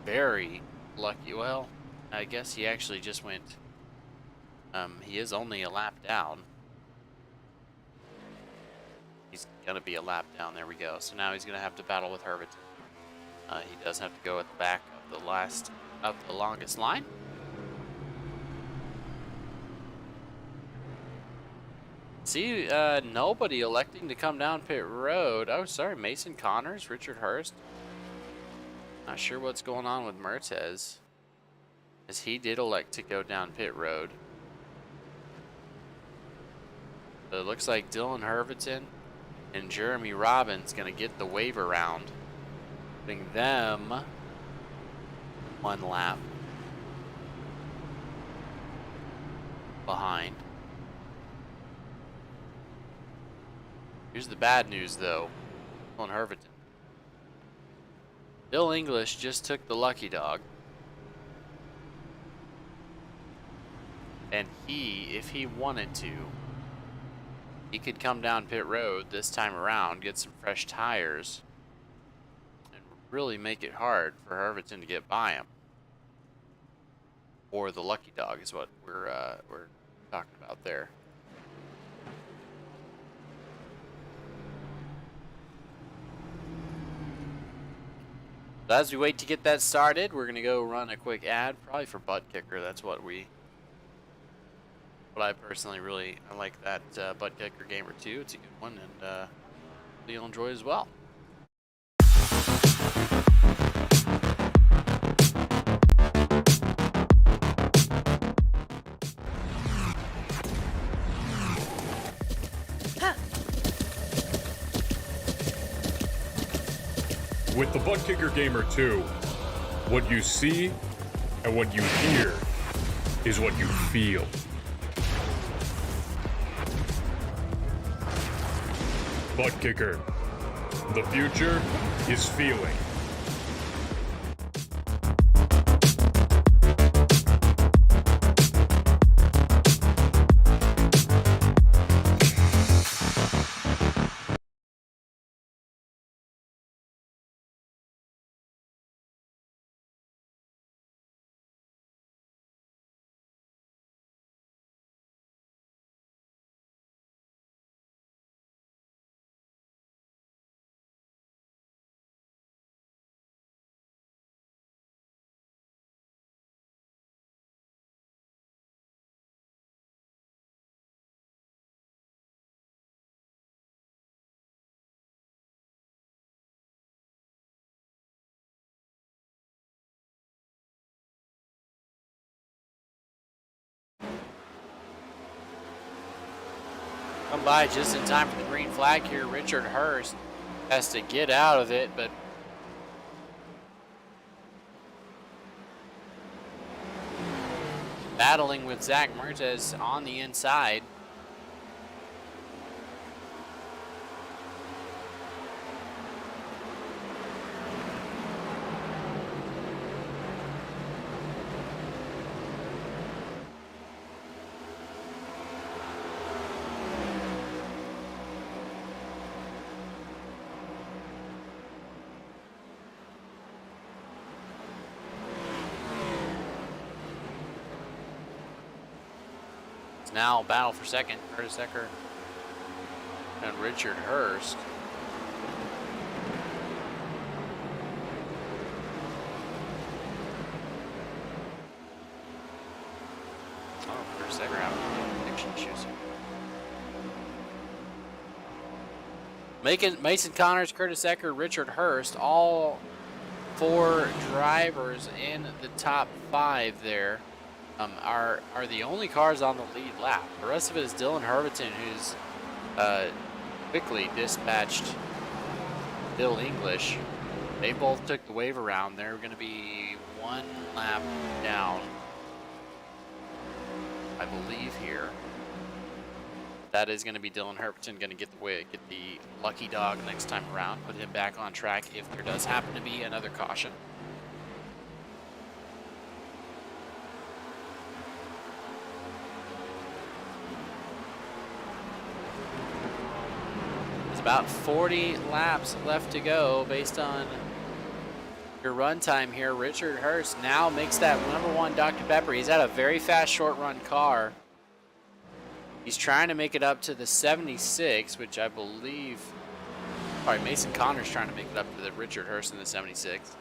very lucky. Well, I guess he actually just went. He is only a lap down. He's going to be a lap down. There we go. So now he's going to have to battle with Herviton. He does have to go at the back of the longest line. See, nobody electing to come down pit road. Oh, sorry, Mason Connors, Richard Hurst. Not sure what's going on with Mertez, as he did elect to go down pit road. So it looks like Dylan Herviton and Jeremy Robbins going to get the waiver round, putting them 1 lap behind. Here's the bad news, though, on Herviton. Bill English just took the lucky dog. And if he wanted to, he could come down pit road this time around, get some fresh tires, and really make it hard for Herviton to get by him. Or the lucky dog is what we're talking about there. So as we wait to get that started, we're gonna go run a quick ad, probably for Butt Kicker. That's what I personally I like that Butt Kicker Gamer 2. It's a good one, and you'll enjoy it as well. With the Butt Kicker Gamer 2, what you see and what you hear is what you feel. Butt Kicker. The future is feeling. Come by just in time for the green flag here. Richard Hurst has to get out of it, but battling with Zach Mertes on the inside. Now battle for second, Curtis Ecker and Richard Hurst. Oh, Curtis Ecker having connection issues. Mason Connors, Curtis Ecker, Richard Hurst, all four drivers in the top five there. Are the only cars on the lead lap. The rest of it is Dylan Herviton, who's quickly dispatched Bill English. They both took the wave around. They're going to be one lap down, I believe here. That is going to be Dylan Herviton going to get the lucky dog next time around, put him back on track if there does happen to be another caution. About 40 laps left to go based on your run time here. Richard Hurst now makes that #1 Dr. Pepper. He's at a very fast short run car. He's trying to make it up to the 76, which I believe, all right, Mason Connors trying to make it up to the Richard Hurst in the 76.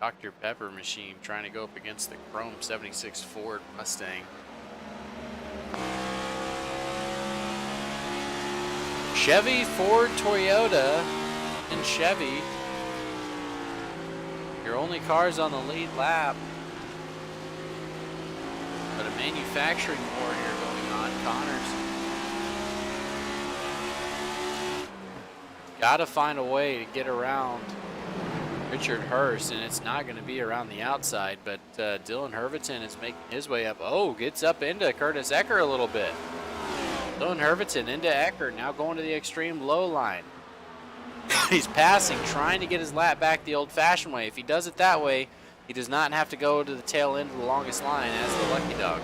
Dr. Pepper machine trying to go up against the Chrome 76 Ford Mustang. Chevy, Ford, Toyota, and Chevy. Your only cars on the lead lap. But a manufacturing war here going on. Connors gotta find a way to get around Richard Hurst, and it's not going to be around the outside, but Dylan Herviton is making his way up. Oh, gets up into Curtis Ecker a little bit. Dylan Herviton into Ecker, now going to the extreme low line. He's passing, trying to get his lap back the old-fashioned way. If he does it that way, he does not have to go to the tail end of the longest line as the lucky dog.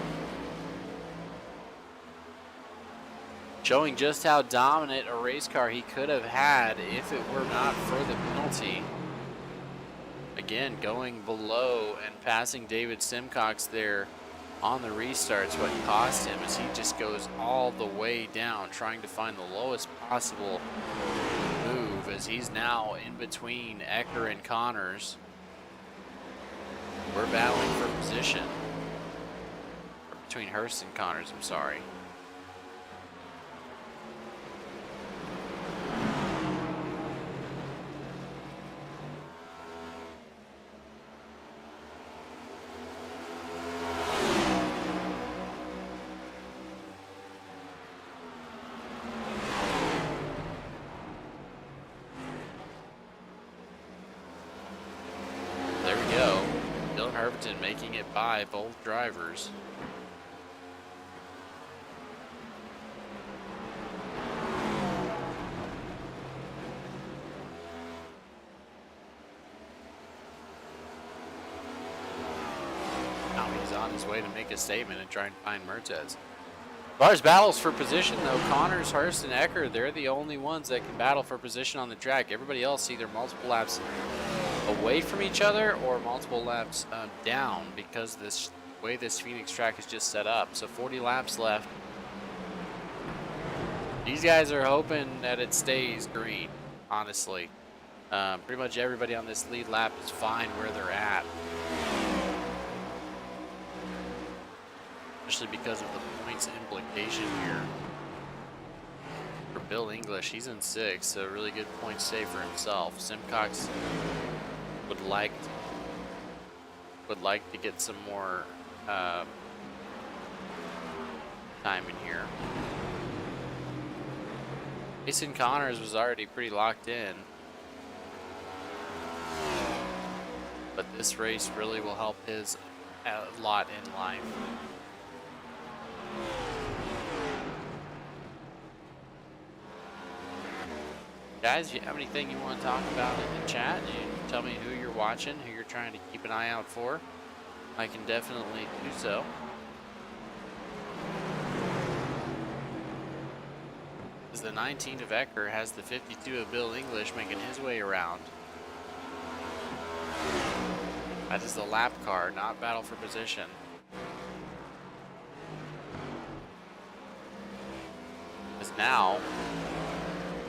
Showing just how dominant a race car he could have had if it were not for the penalty. Again, going below and passing David Simcox there on the restarts. What cost him is he just goes all the way down, trying to find the lowest possible move as he's now in between Ecker and Connors. We're battling for position. Or between Hurst and Connors, I'm sorry. there we go. Dylan Herberton making it by both drivers. Now he's on his way to make a statement and try and find Mertez. As far as battles for position, though, Connors, Hurst, and Ecker, they're the only ones that can battle for position on the track. Everybody else either multiple laps away from each other or multiple laps down because this way this Phoenix track is just set up. So 40 laps left. These guys are hoping that it stays green, honestly. Pretty much everybody on this lead lap is fine where they're at. Especially because of the points implication here. For Bill English, he's in 6th, so really good point save for himself. Simcox would like to get some more time in here. Mason Connors was already pretty locked in, but this race really will help his lot in life. Guys, do you have anything you want to talk about in the chat? You tell me who you're watching, who you're trying to keep an eye out for. I can definitely do so. As the 19 of Ecker has the 52 of Bill English making his way around. That is the lap car, not battle for position. As now,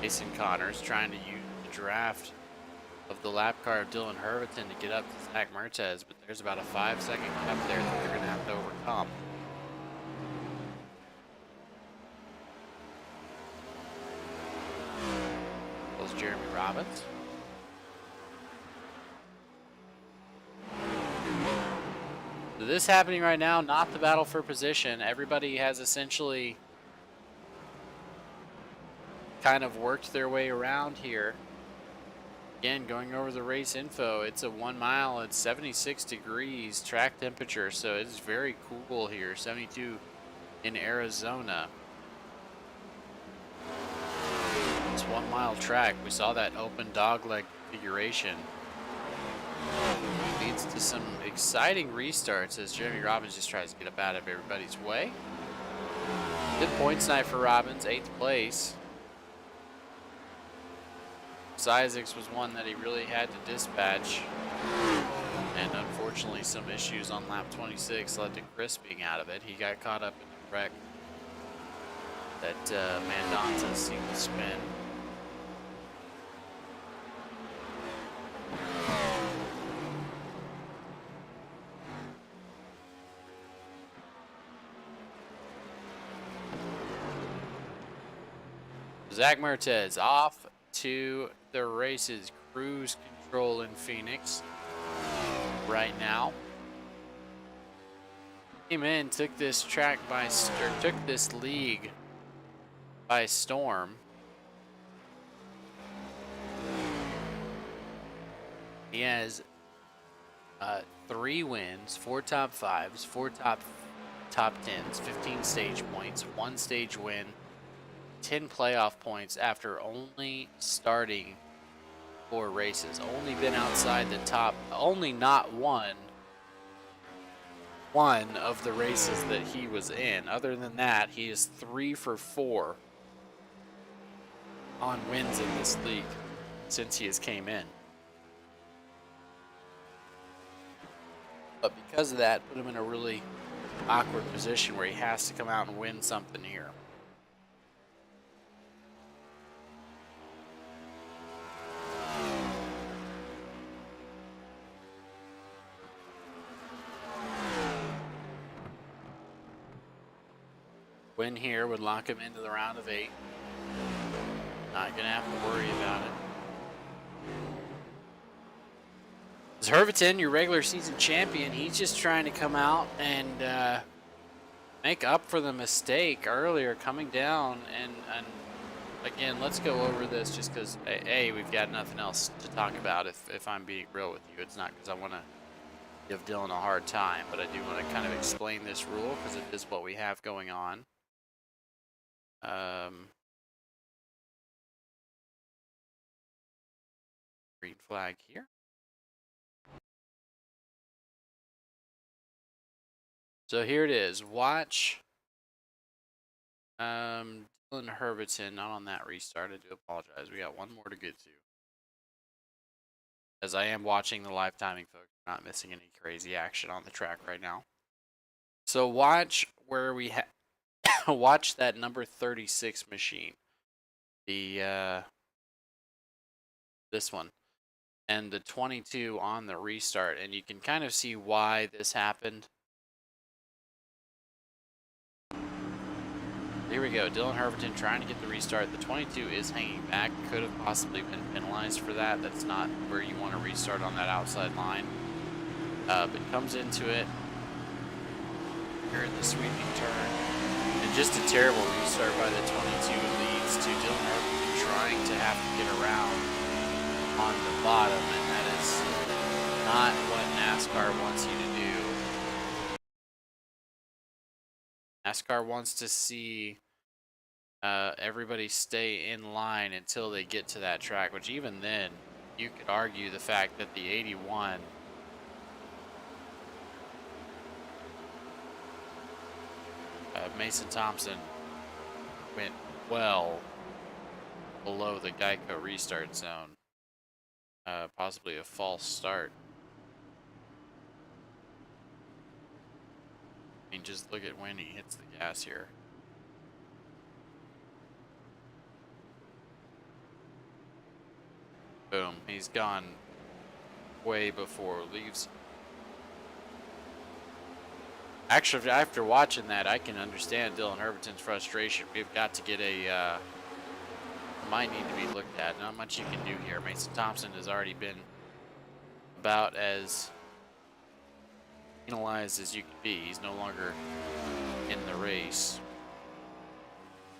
Mason Connors trying to use the draft of the lap car of Dylan Herberton to get up to Zach Mertez, but there's about a 5-second gap there that they're going to have to overcome. There's Jeremy Robbins. So this happening right now, not the battle for position. Everybody has essentially kind of worked their way around here. Again, going over the race info, it's a 1 mile, it's 76 degrees track temperature, so it's very cool here. 72 in Arizona. It's 1 mile track. We saw that open dogleg configuration. Leads to some exciting restarts as Jeremy Robbins just tries to get up out of everybody's way. Good points night for Robbins, 8th place. Isaacs was one that he really had to dispatch, and unfortunately some issues on lap 26 led to Chris being out of it. He got caught up in the wreck that Mandonza seemed to spin. Zach Mertez off to the races. Cruise control in Phoenix right now. Came in, took this track by, or took this league by storm. He has 3 wins, 4 top 5s, 4 top 10s, 15 stage points, 1 stage win, 10 playoff points after only starting 4 races. Only been outside the top, only not won one of the races that he was in. Other than that, he is 3 for 4 on wins in this league since he has came in. But because of that, put him in a really awkward position where he has to come out and win something here. Win here would lock him into the round of 8. Not going to have to worry about it. Herberton, your regular season champion, he's just trying to come out and make up for the mistake earlier coming down. And again, let's go over this just because, A, we've got nothing else to talk about if I'm being real with you. It's not because I want to give Dylan a hard time, but I do want to kind of explain this rule because it is what we have going on. Green flag here. So here it is. Watch Dylan Herberton, not on that restart. I do apologize. We got one more to get to. As I am watching the live timing, folks. Not missing any crazy action on the track right now. So watch where we watch that number 36 machine. The this one. And the 22 on the restart. And you can kind of see why this happened. Here we go. Dylan Herberton trying to get the restart. The 22 is hanging back. Could have possibly been penalized for that. That's not where you want to restart on that outside line. But comes into it. Here in the sweeping turn. And just a terrible restart by the 22 leads to Dylan Herberton trying to have to get around on the bottom. And that is not what NASCAR wants you to do. NASCAR wants to see everybody stay in line until they get to that track, which even then, you could argue the fact that the 81 Mason Thompson went well below the Geico restart zone. Possibly a false start. I mean, just look at when he hits the gas here. Boom, he's gone way before leaves. Actually, after watching that, I can understand Dylan Herberton's frustration. We've got to get a, might need to be looked at. Not much you can do here. Mason Thompson has already been about as penalized as you can be. He's no longer in the race.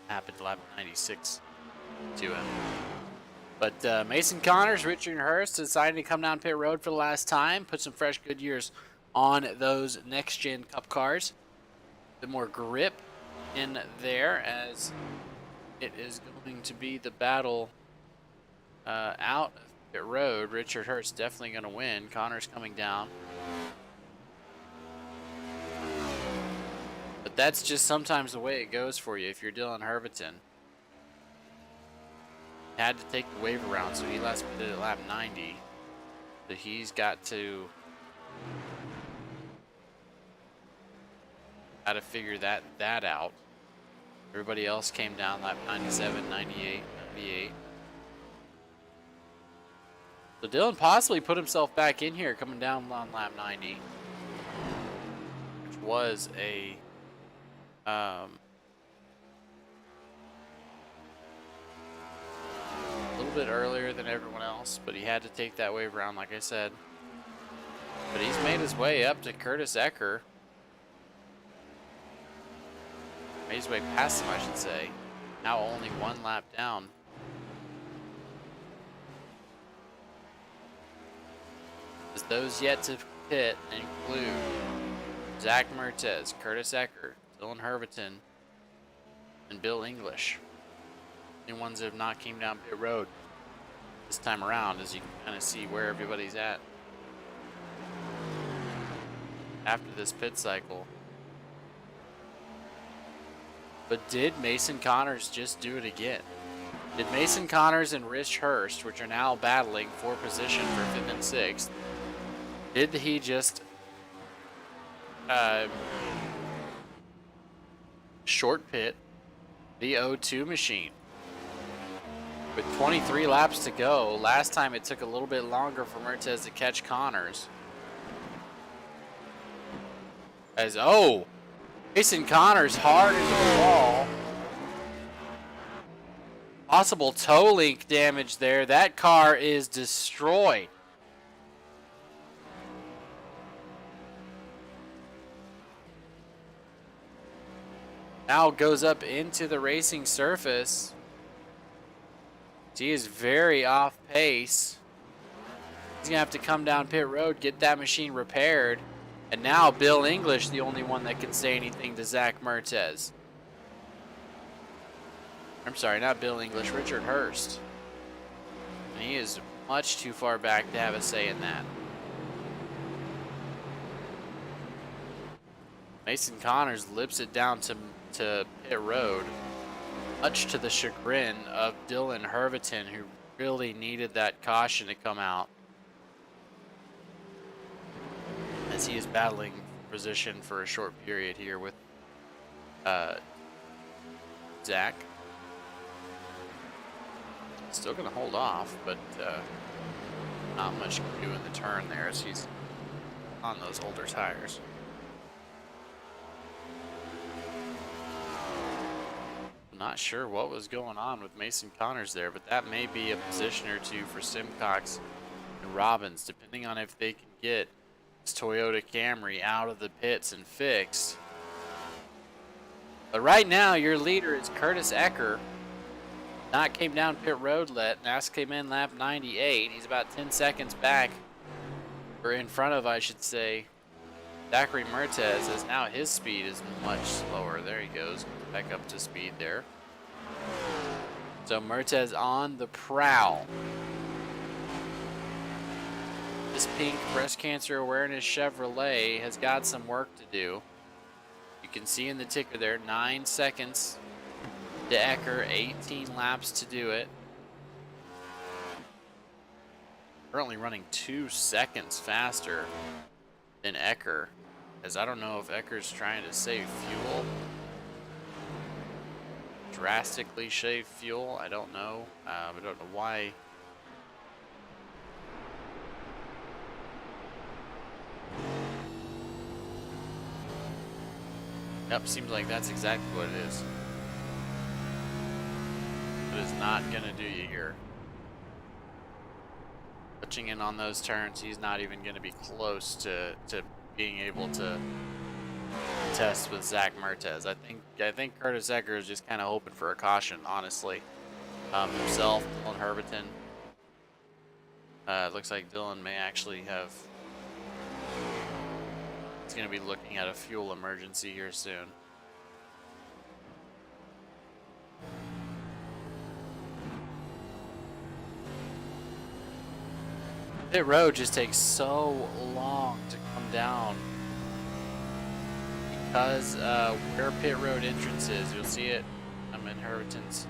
Happened lap 96 to him. But Mason Connors, Richard Hurst decided to come down pit road for the last time, put some fresh Goodyears on those next-gen Cup cars. A bit more grip in there as it is going to be the battle out of pit road. Richard Hurst definitely going to win. Connors coming down. But that's just sometimes the way it goes for you if you're Dylan Herberton. Had to take the wave around, so he last pitted at lap 90. So he's got to figure that out. Everybody else came down lap 97, 98, 98. So Dylan possibly put himself back in here coming down on lap 90, which was a little bit earlier than everyone else, but he had to take that wave around, like I said. But he's made his way up to Curtis Ecker. Made his way past him, I should say. Now only one lap down. As those yet to pit include Zach Mertez, Curtis Ecker, Dylan Herberton, and Bill English. The ones that have not came down pit road this time around, as you can kind of see where everybody's at after this pit cycle. But did Mason Connors just do it again? Did Mason Connors and Rich Hurst, which are now battling for position for 5th and 6th, did he just short pit the O2 machine? With 23 laps to go, last time it took a little bit longer for Mertez to catch Connors. Mason Connors hard into the wall. Possible toe link damage there. That car is destroyed. Now goes up into the racing surface. He is very off pace. He's going to have to come down pit road, get that machine repaired. And now Bill English, the only one that can say anything to Zach Mertez. I'm sorry, not Bill English, Richard Hurst. And he is much too far back to have a say in that. Mason Connors lips it down to pit road, much to the chagrin of Dylan Herviton, who really needed that caution to come out, as he is battling position for a short period here with Zach. Still going to hold off, but not much can do in the turn there as he's on those older tires. Not sure what was going on with Mason Connors there, but that may be a position or two for Simcox and Robbins, depending on if they can get this Toyota Camry out of the pits and fixed. But right now, your leader is Curtis Ecker. Not came down pit road let. Nass came in lap 98. He's about 10 seconds back, or in front of, I should say, Zachary Mertez, as now his speed is much slower. There he goes, back up to speed there. So Mertez on the prowl. This pink breast cancer awareness Chevrolet has got some work to do. You can see in the ticker there, 9 seconds to Ecker, 18 laps to do it. Currently running 2 seconds faster than Ecker, as I don't know if Ecker's trying to save fuel. Drastically save fuel, I don't know. I don't know why. Yep, seems like that's exactly what it is. It is not gonna do you here. Touching in on those turns, he's not even gonna be close to being able to test with Zach Mertez. I think Curtis Ecker is just kind of hoping for a caution, honestly. Himself, Dylan Herviton. It looks like Dylan may actually have. He's going to be looking at a fuel emergency here soon. Pit road just takes so long to come down because where pit road entrance is, you'll see it. I'm in Herviton's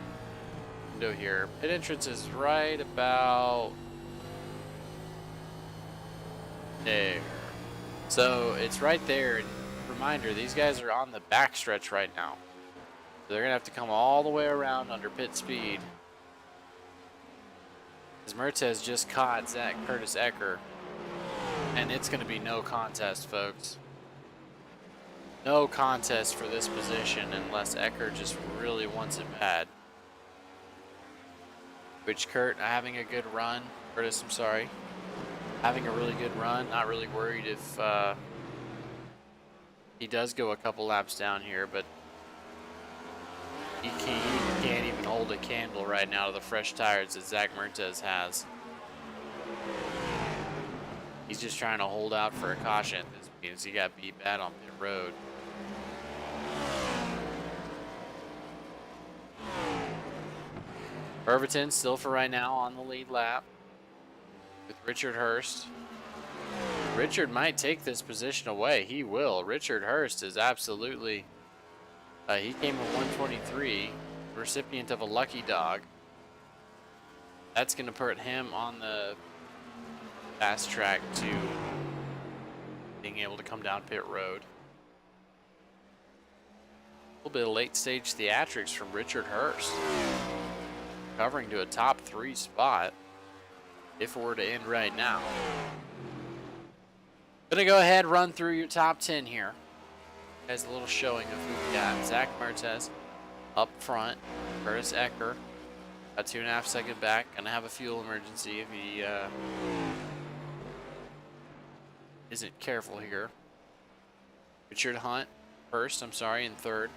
window here. Pit entrance is right about there. So it's right there. And reminder, these guys are on the backstretch right now. So they're going to have to come all the way around under pit speed. As Mertez just caught Curtis Ecker. And it's going to be no contest, folks. No contest for this position unless Ecker just really wants it bad. Which Kurt having a good run. Curtis, I'm sorry. Having a really good run. Not really worried if he does go a couple laps down here, but he can't even hold a candle right now to the fresh tires that Zach Mertez has. He's just trying to hold out for a caution at this point, as he got beat bad on pit road. Herviton still for right now on the lead lap with Richard Hurst. Richard might take this position away. He will. Richard Hurst is absolutely... he came in 123, recipient of a lucky dog. That's going to put him on the fast track to being able to come down pit road. A little bit of late stage theatrics from Richard Hurst. Covering to a top 3 spot if it were to end right now. Gonna go ahead, run through your top 10 here. Guys, a little showing of who we got. Zach Mertez up front. Curtis Ecker a 2.5 second back. Gonna have a fuel emergency if he isn't careful here. Richard Hurst, I'm sorry, in third.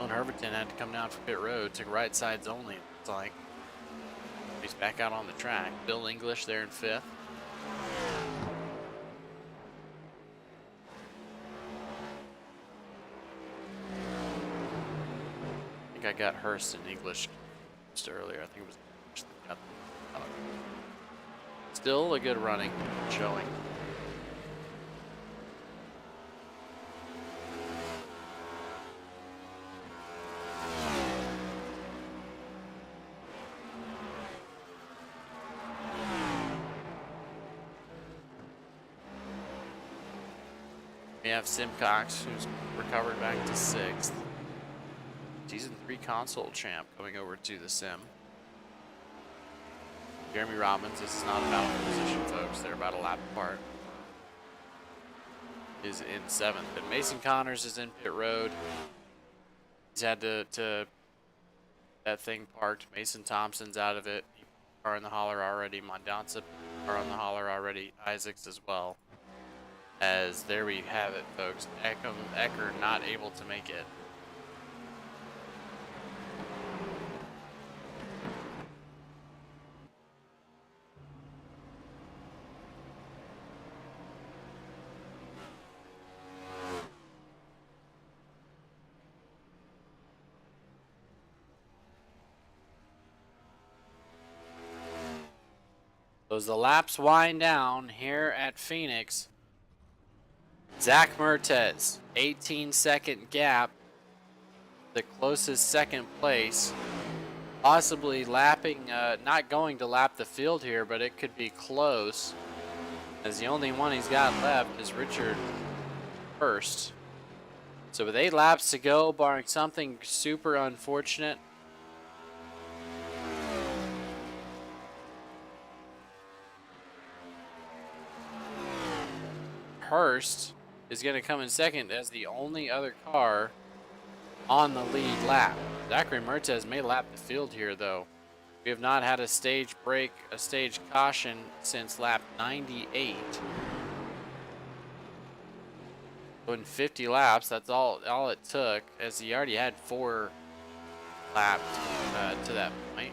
Herviton had to come down for pit road. Took right sides only, it's like. He's He's back out on the track. Bill English there in 5th. I think I got Hurst and English just earlier. I think it was English that got them. Still a good running showing. We have Simcox, who's recovered back to 6th. Season 3 console champ coming over to the sim. Jeremy Robbins, this is not about position, folks. They're about a lap apart. Is in 7th. And Mason Connors is in pit road. He's had to that thing parked. Mason Thompson's out of it. Car in the holler already. Mondanza are on the holler already. Isaacs as well. As there we have it, folks. Ecker not able to make it. As the laps wind down here at Phoenix, Zach Mertez, 18-second gap, the closest second place, possibly lapping, not going to lap the field here, but it could be close, as the only one he's got left is Richard Hurst. So with 8 laps to go, barring something super unfortunate, Hurst is going to come in second as the only other car on the lead lap. Zachary Mertez may lap the field here, though. We have not had a stage break, a stage caution since lap 98. So in 50 laps, that's all it took, as he already had 4 laps to that point.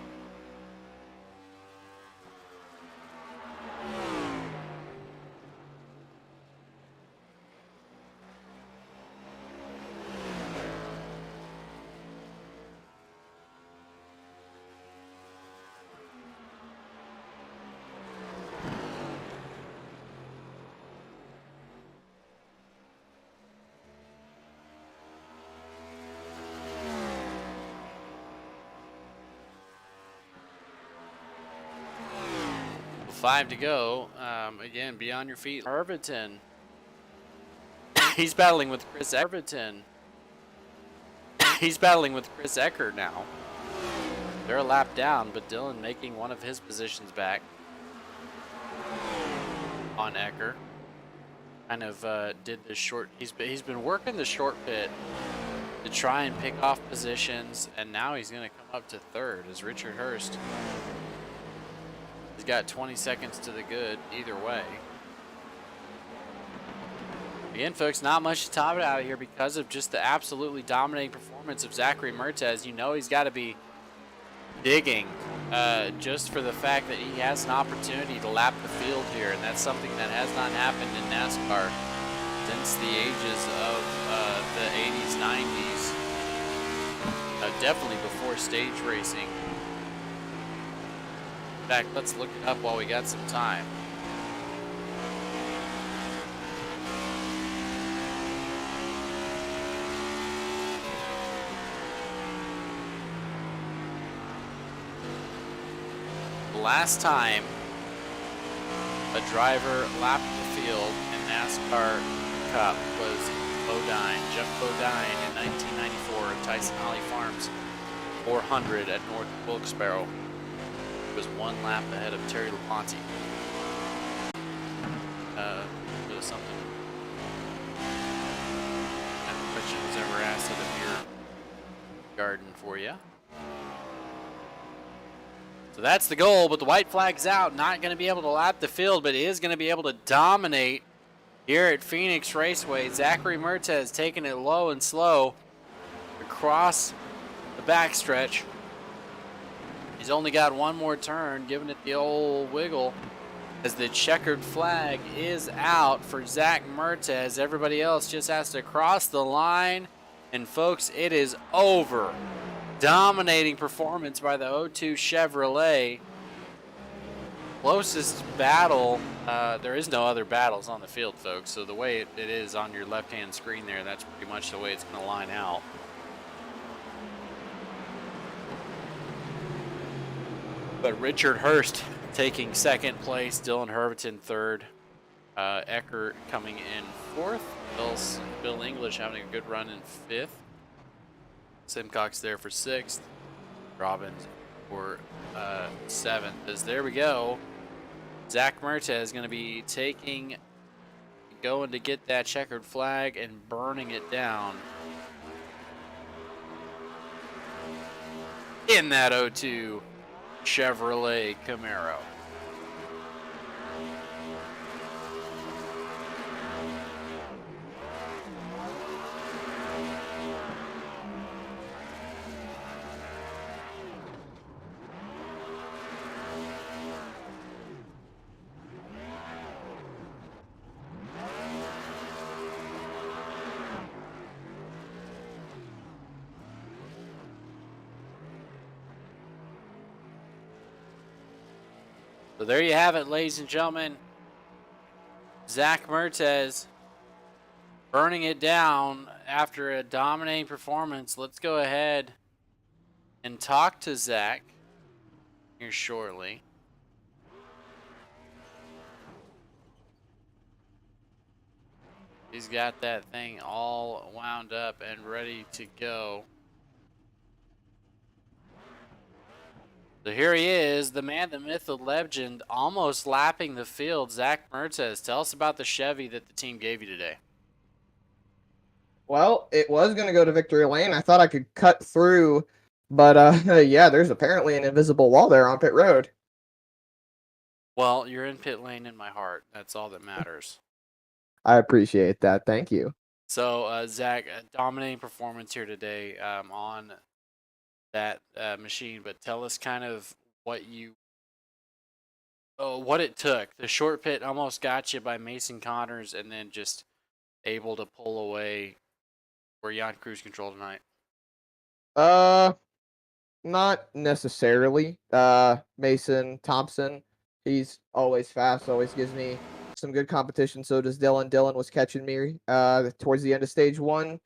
Five to go. Again, be on your feet. Irviton. He's battling with Chris Irviton. He's battling with Chris Ecker now. They're a lap down, but Dylan making one of his positions back on Ecker. Kind of did the short. He's been working the short pit to try and pick off positions, and now he's going to come up to 3rd as Richard Hurst. He's got 20 seconds to the good either way. Again, folks, not much to top it out here because of just the absolutely dominating performance of Zachary Mertez. You know he's got to be digging just for the fact that he has an opportunity to lap the field here, and that's something that has not happened in NASCAR since the ages of the 80s, 90s. Definitely before stage racing. In fact, let's look it up while we got some time. The last time a driver lapped the field in NASCAR Cup was Jeff Bodine in 1994 at Tyson Holly Farms 400 at North Wilkes-Barre. Was 1 lap ahead of Terry LaPonte. It was something. That question was ever asked at a beer garden for you. So that's the goal, but the white flag's out. Not going to be able to lap the field, but is going to be able to dominate here at Phoenix Raceway. Zachary Mertez taking it low and slow across the backstretch. He's only got one more turn, giving it the old wiggle as the checkered flag is out for Zach Mertez. Everybody else just has to cross the line. And folks, it is over. Dominating performance by the 02 Chevrolet. Closest battle, there is no other battles on the field, folks. So the way it is on your left-hand screen there, that's pretty much the way it's going to line out. But Richard Hurst taking second place, Dylan Herberton third, Eckert coming in fourth, Bill English having a good run in fifth, Simcox there for sixth, Robbins for seventh. As there we go, Zach Mertez is going to be going to get that checkered flag and burning it down in that 02 Chevrolet Camaro. So there you have it, ladies and gentlemen. Zach Mertez burning it down after a dominating performance. Let's go ahead and talk to Zach here shortly. He's got that thing all wound up and ready to go. So here he is, the man, the myth, the legend, almost lapping the field. Zach Mertez, tell us about the Chevy that the team gave you today. Well, it was going to go to victory lane. I thought I could cut through, but yeah, there's apparently an invisible wall there on pit road. Well, you're in pit lane in my heart. That's all that matters. I appreciate that. Thank you. So, Zach, a dominating performance here today on that machine, but tell us kind of what it took. The short pit almost got you by Mason Connors, and then just able to pull away. Were you on cruise control tonight? Not necessarily. Mason Thompson, he's always fast, always gives me some good competition. So does Dylan. Dylan was catching me towards the end of stage one.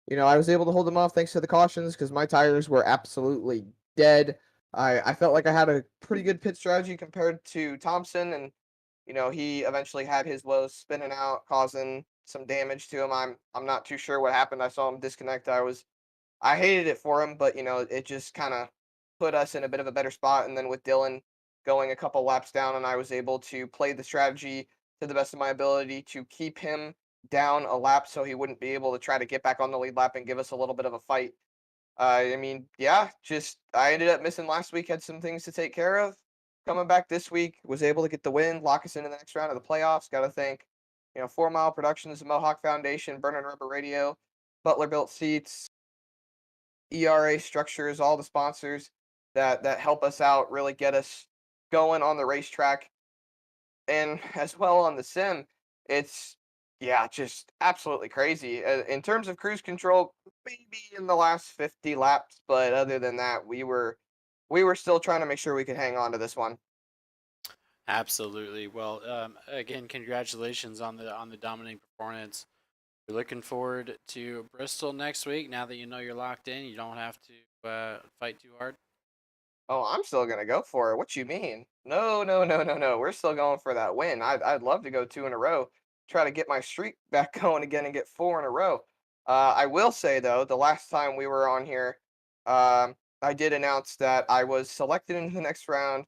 I was able to hold him off thanks to the cautions because my tires were absolutely dead. I felt like I had a pretty good pit strategy compared to Thompson, and he eventually had his lows spinning out, causing some damage to him. I'm not too sure what happened. I saw him disconnect. I hated it for him, but it just kind of put us in a bit of a better spot. And then with Dylan going a couple laps down, and I was able to play the strategy to the best of my ability to keep him down a lap so he wouldn't be able to try to get back on the lead lap and give us a little bit of a fight. Yeah, just I ended up missing last week, had some things to take care of. Coming back this week, was able to get the win, lock us into the next round of the playoffs. Got to thank, 4 Mile Productions, the Mohawk Foundation, Burning Rubber Radio, Butler Built Seats, ERA Structures, all the sponsors that help us out, really get us going on the racetrack, and as well on the sim. It's yeah, just absolutely crazy. In terms of cruise control, maybe in the last 50 laps, but other than that, we were still trying to make sure we could hang on to this one. Absolutely. Well, again, congratulations on the dominating performance. We're looking forward to Bristol next week. Now that you know you're locked in, you don't have to fight too hard. Oh, I'm still gonna go for it. What you mean? No, no, no, no, no. We're still going for that win. I'd love to go 2 in a row, try to get my streak back going again and get 4 in a row. I will say though, the last time we were on here, I did announce that I was selected into the next round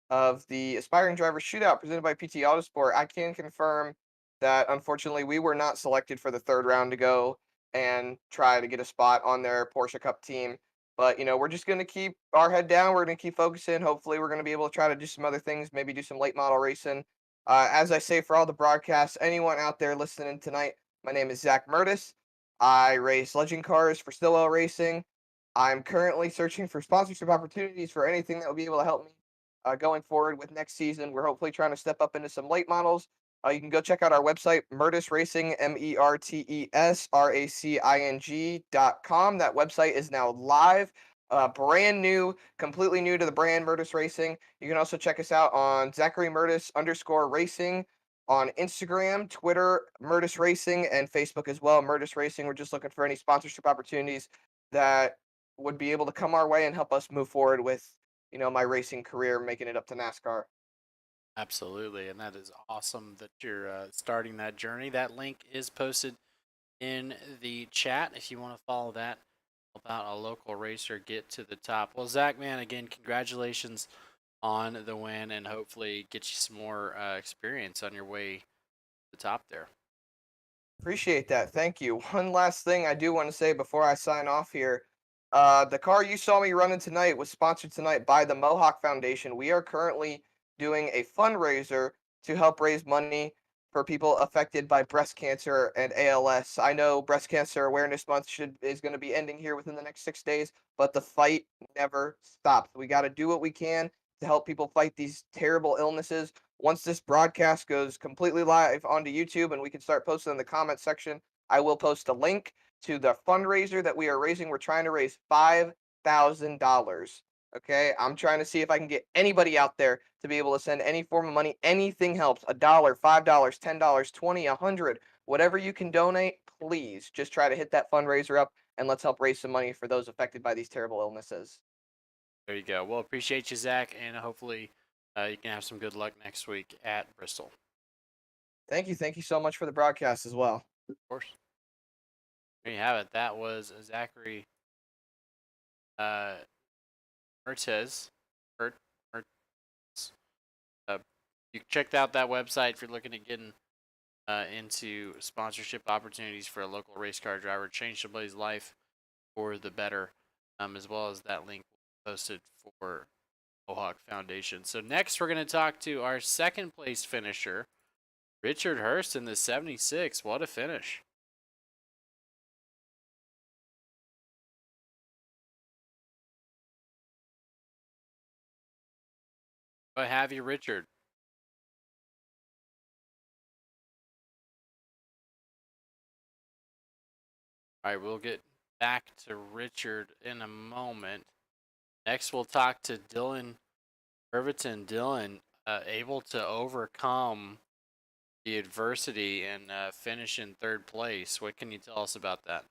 of the aspiring driver shootout presented by PT Autosport. I can confirm that unfortunately we were not selected for the third round to go and try to get a spot on their Porsche Cup team. But we're just gonna keep our head down. We're gonna keep focusing. Hopefully, we're gonna be able to try to do some other things. Maybe do some late model racing. As I say for all the broadcasts, anyone out there listening tonight, my name is Zach Mertis. I race legend cars for Stillwell Racing. I'm currently searching for sponsorship opportunities for anything that will be able to help me going forward with next season. We're hopefully trying to step up into some late models. You can go check out our website, Mertis Racing, MERTESRACING.com. That website is now live, brand new, completely new to the brand, Mertis Racing. You can also check us out on Zachary Mertis_Racing on Instagram, Twitter, Mertis Racing, and Facebook as well, Mertis Racing. We're just looking for any sponsorship opportunities that would be able to come our way and help us move forward with, my racing career, making it up to NASCAR. Absolutely, and that is awesome that you're starting that journey. That link is posted in the chat if you want to follow that. Help out a local racer get to the top. Well, Zach, man, again, congratulations on the win, and hopefully get you some more experience on your way to the top there. Appreciate that. Thank you. One last thing I do want to say before I sign off here. The car you saw me running tonight was sponsored tonight by the Mohawk Foundation. We are currently doing a fundraiser to help raise money for people affected by breast cancer and ALS. I know Breast Cancer Awareness Month is going to be ending here within the next 6 days, but the fight never stops. We got to do what we can to help people fight these terrible illnesses. Once this broadcast goes completely live onto YouTube and we can start posting in the comment section, I will post a link to the fundraiser that we are raising. We're trying to raise $5,000. Okay, I'm trying to see if I can get anybody out there to be able to send any form of money. Anything helps. $1, $5, $10, 20, 100, whatever you can donate. Please just try to hit that fundraiser up and let's help raise some money for those affected by these terrible illnesses. There you go. Well, appreciate you, Zach, and hopefully you can have some good luck next week at Bristol. Thank you. Thank you so much for the broadcast as well. Of course. There you have it. That was Zachary Mertes. You checked out that website if you're looking at getting into sponsorship opportunities for a local race car driver. Change somebody's life for the better, as well as that link posted for Mohawk Foundation. So next we're going to talk to our second place finisher, Richard Hurst in the 76. What a finish. I have you, Richard. All right, we'll get back to Richard in a moment. Next, we'll talk to Dylan Irviton. Dylan, able to overcome the adversity and finish in third place. What can you tell us about that?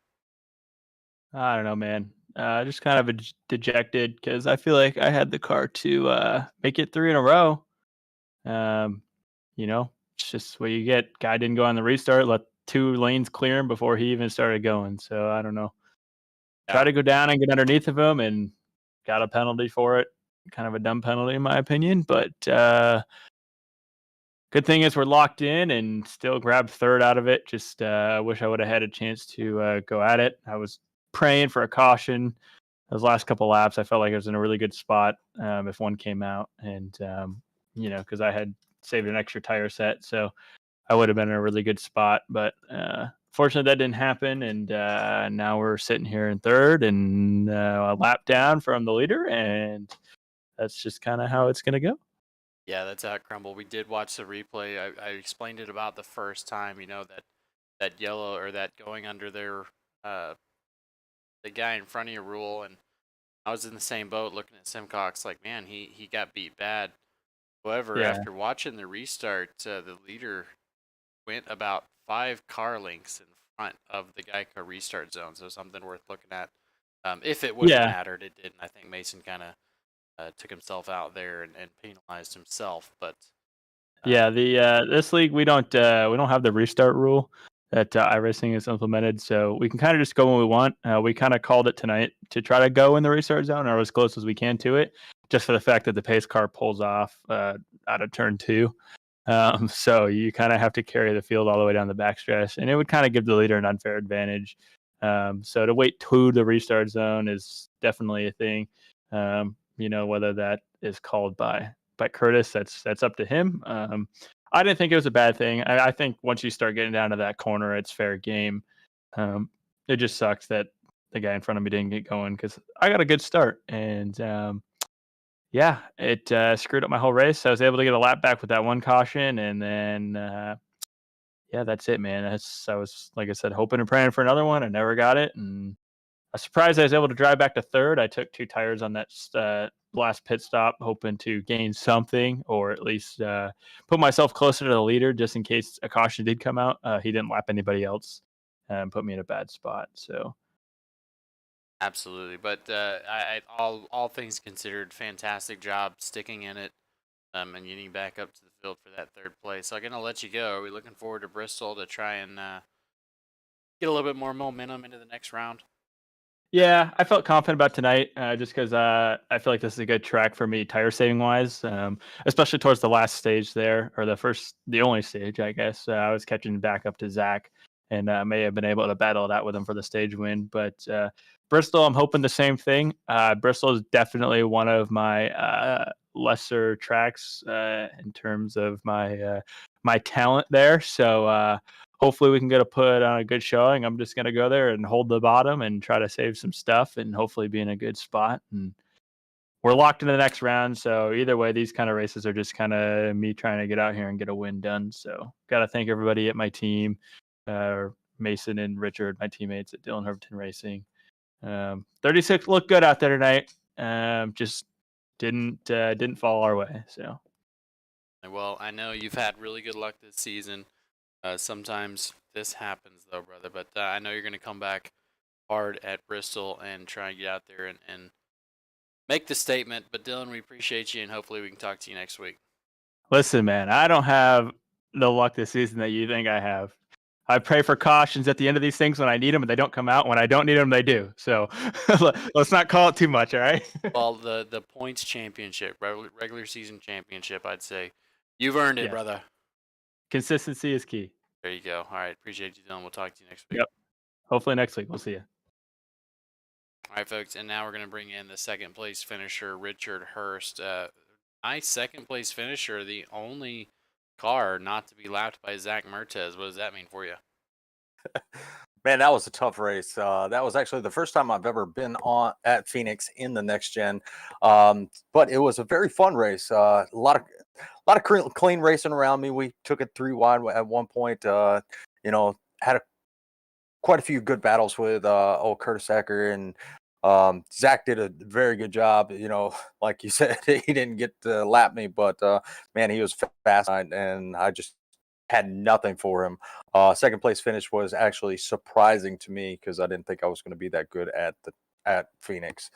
I don't know, man. Just kind of dejected because I feel like I had the car to make it 3 in a row. It's just what you get. Guy didn't go on the restart, let 2 lanes clear him before he even started going. So I don't know. Try to go down and get underneath of him and got a penalty for it. Kind of a dumb penalty in my opinion, but good thing is we're locked in and still grabbed third out of it. Just wish I would have had a chance to go at it. I was praying for a caution. Those last couple laps, I felt like I was in a really good spot if one came out, and because I had saved an extra tire set, so I would have been in a really good spot. But fortunately, that didn't happen, and now we're sitting here in third and a lap down from the leader, and that's just kind of how it's going to go. Yeah, that's how it crumbled. We did watch the replay. I explained it about the first time, that yellow or that going under their the guy in front of you rule, and I was in the same boat looking at Simcox like, man, he got beat bad. However, after watching the restart, the leader went about 5 car lengths in front of the Geico restart zone, so something worth looking at. If it would have mattered, it didn't. I think Mason kind of took himself out there and penalized himself. But this league we don't have the restart rule that iRacing has implemented, so we can kind of just go when we want. We kind of called it tonight to try to go in the restart zone or as close as we can to it, just for the fact that the pace car pulls off out of turn 2. So you kind of have to carry the field all the way down the backstretch, and it would kind of give the leader an unfair advantage. So to wait to the restart zone is definitely a thing. Whether that is called by Curtis, that's up to him. I didn't think it was a bad thing. I think once you start getting down to that corner, it's fair game. It just sucks that the guy in front of me didn't get going because I got a good start. And yeah, it screwed up my whole race. I was able to get a lap back with that one caution, and then yeah, that's it, man. I was, like I said, hoping and praying for another one. I never got it, and I was surprised I was able to drive back to third. I took 2 tires on that last pit stop, hoping to gain something or at least put myself closer to the leader just in case a caution did come out. He didn't lap anybody else and put me in a bad spot. So Absolutely, but all things considered, fantastic job sticking in it, and getting back up to the field for that third place. So I'm gonna let you go. Are we looking forward to Bristol to try and get a little bit more momentum into the next round? yeah, I felt confident about tonight just because I feel like this is a good track for me tire saving wise, especially towards the last stage there, or the only stage, I guess. I was catching back up to Zach and may have been able to battle it out with him for the stage win. But Bristol, I'm hoping the same thing. Bristol is definitely one of my lesser tracks in terms of my talent there. So hopefully we can get a put on a good showing. I'm just going to go there and hold the bottom and try to save some stuff and hopefully be in a good spot. And we're locked into the next round. So either way, these kind of races are just kind of me trying to get out here and get a win done. So got to thank everybody at my team, Mason and Richard, my teammates at Dylan Herberton Racing. 36 looked good out there tonight. Just didn't fall our way. So. Well, I know you've had really good luck this season. Sometimes this happens, though, brother. But I know you're going to come back hard at Bristol and try and get out there and make the statement. But Dylan, we appreciate you, and hopefully we can talk to you next week. Listen, man, I don't have the luck this season that you think I have. I pray for cautions at the end of these things when I need them, and they don't come out. When I don't need them, they do. So let's not call it too much, all right? Well, the points championship, regular season championship, I'd say you've earned it, Yes. brother. Consistency is key. There you go. All right, appreciate you, Dylan. We'll talk to you next week. Yep. Hopefully next week. We'll see you. All right, folks, and now we're going to bring in the second place finisher, Richard Hurst. Nice second place finisher, the only car not to be lapped by Zach Mertez. What does that mean for you? Man, that was a tough race. That was actually the first time I've ever been on at Phoenix in the next gen, but it was a very fun race. A lot of clean racing around me. We took it 3 wide at one point. Had quite a few good battles with old Curtis Ecker, and Zach did a very good job. Like you said, he didn't get to lap me, but man, he was fast, and I just had nothing for him. Second place finish was actually surprising to me because I didn't think I was going to be that good at Phoenix.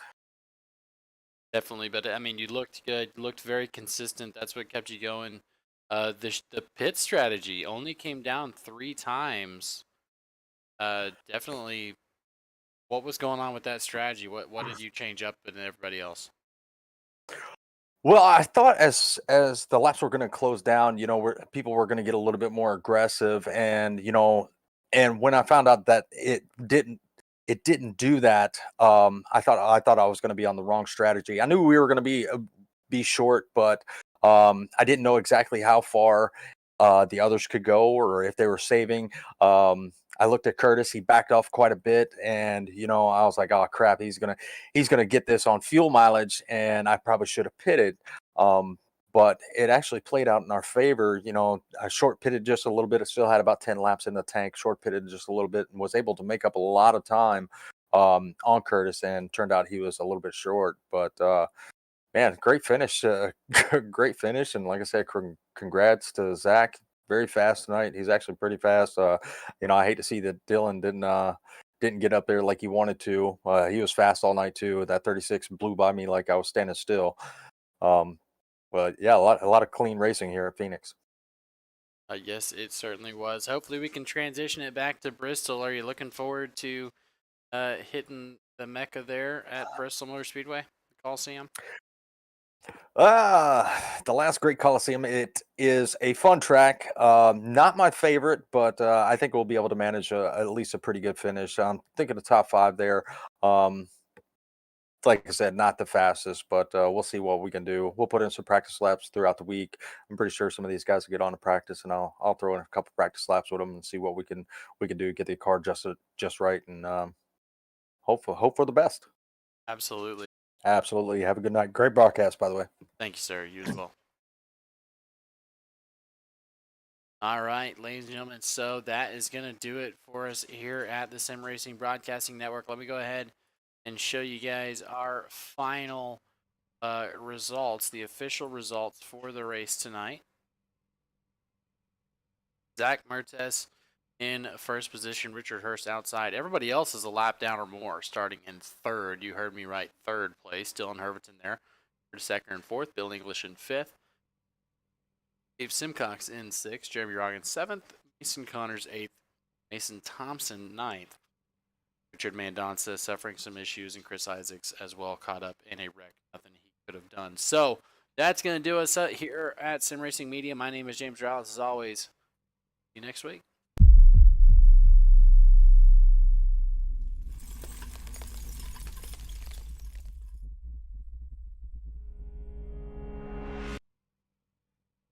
Definitely, but I mean, you looked good, you looked very consistent. That's what kept you going. The pit strategy only came down 3 times. Definitely, what was going on with that strategy? What did you change up than everybody else? Well, I thought as the laps were going to close down, people were going to get a little bit more aggressive, and and when I found out that it didn't do that, I thought I was going to be on the wrong strategy. I knew we were going to be short, but I didn't know exactly how far the others could go or if they were saving. I looked at Curtis; he backed off quite a bit, and I was like, "Oh crap, he's gonna get this on fuel mileage," and I probably should have pitted. But it actually played out in our favor. I short pitted just a little bit. I still had about 10 laps in the tank. Short pitted just a little bit and was able to make up a lot of time on Curtis. And turned out he was a little bit short. But man, great finish, great finish. And like I said, congrats to Zach. Very fast tonight. He's actually pretty fast. I hate to see that Dylan didn't get up there like he wanted to. He was fast all night too. That 36 blew by me like I was standing still. But yeah, a lot of clean racing here at Phoenix. Yes, it certainly was. Hopefully, we can transition it back to Bristol. Are you looking forward to hitting the Mecca there at Bristol Motor Speedway, the Coliseum? The last great Coliseum. It is a fun track. Not my favorite, but I think we'll be able to manage at least a pretty good finish. I'm thinking the top 5 there. Like I said, not the fastest, but we'll see what we can do. We'll put in some practice laps throughout the week. I'm pretty sure some of these guys will get on to practice, and I'll throw in a couple practice laps with them and see what we can do, get the car just right, and hope for the best. Absolutely. Absolutely. Have a good night. Great broadcast, by the way. Thank you, sir. You as well. All right, ladies and gentlemen. So that is going to do it for us here at the Sim Racing Broadcasting Network. Let me go ahead and show you guys our final results, the official results for the race tonight. Zach Mertes in first position, Richard Hurst outside. Everybody else is a lap down or more, starting in third. You heard me right, third place. Dylan Herbertson there, second and fourth. Bill English in fifth. Dave Simcox in sixth. Jeremy Roggins seventh. Mason Connors eighth. Mason Thompson ninth. Richard Mandonsa suffering some issues, and Chris Isaacs as well caught up in a wreck. Nothing he could have done. So that's going to do us here at Sim Racing Media. My name is James Rowles. As always, see you next week.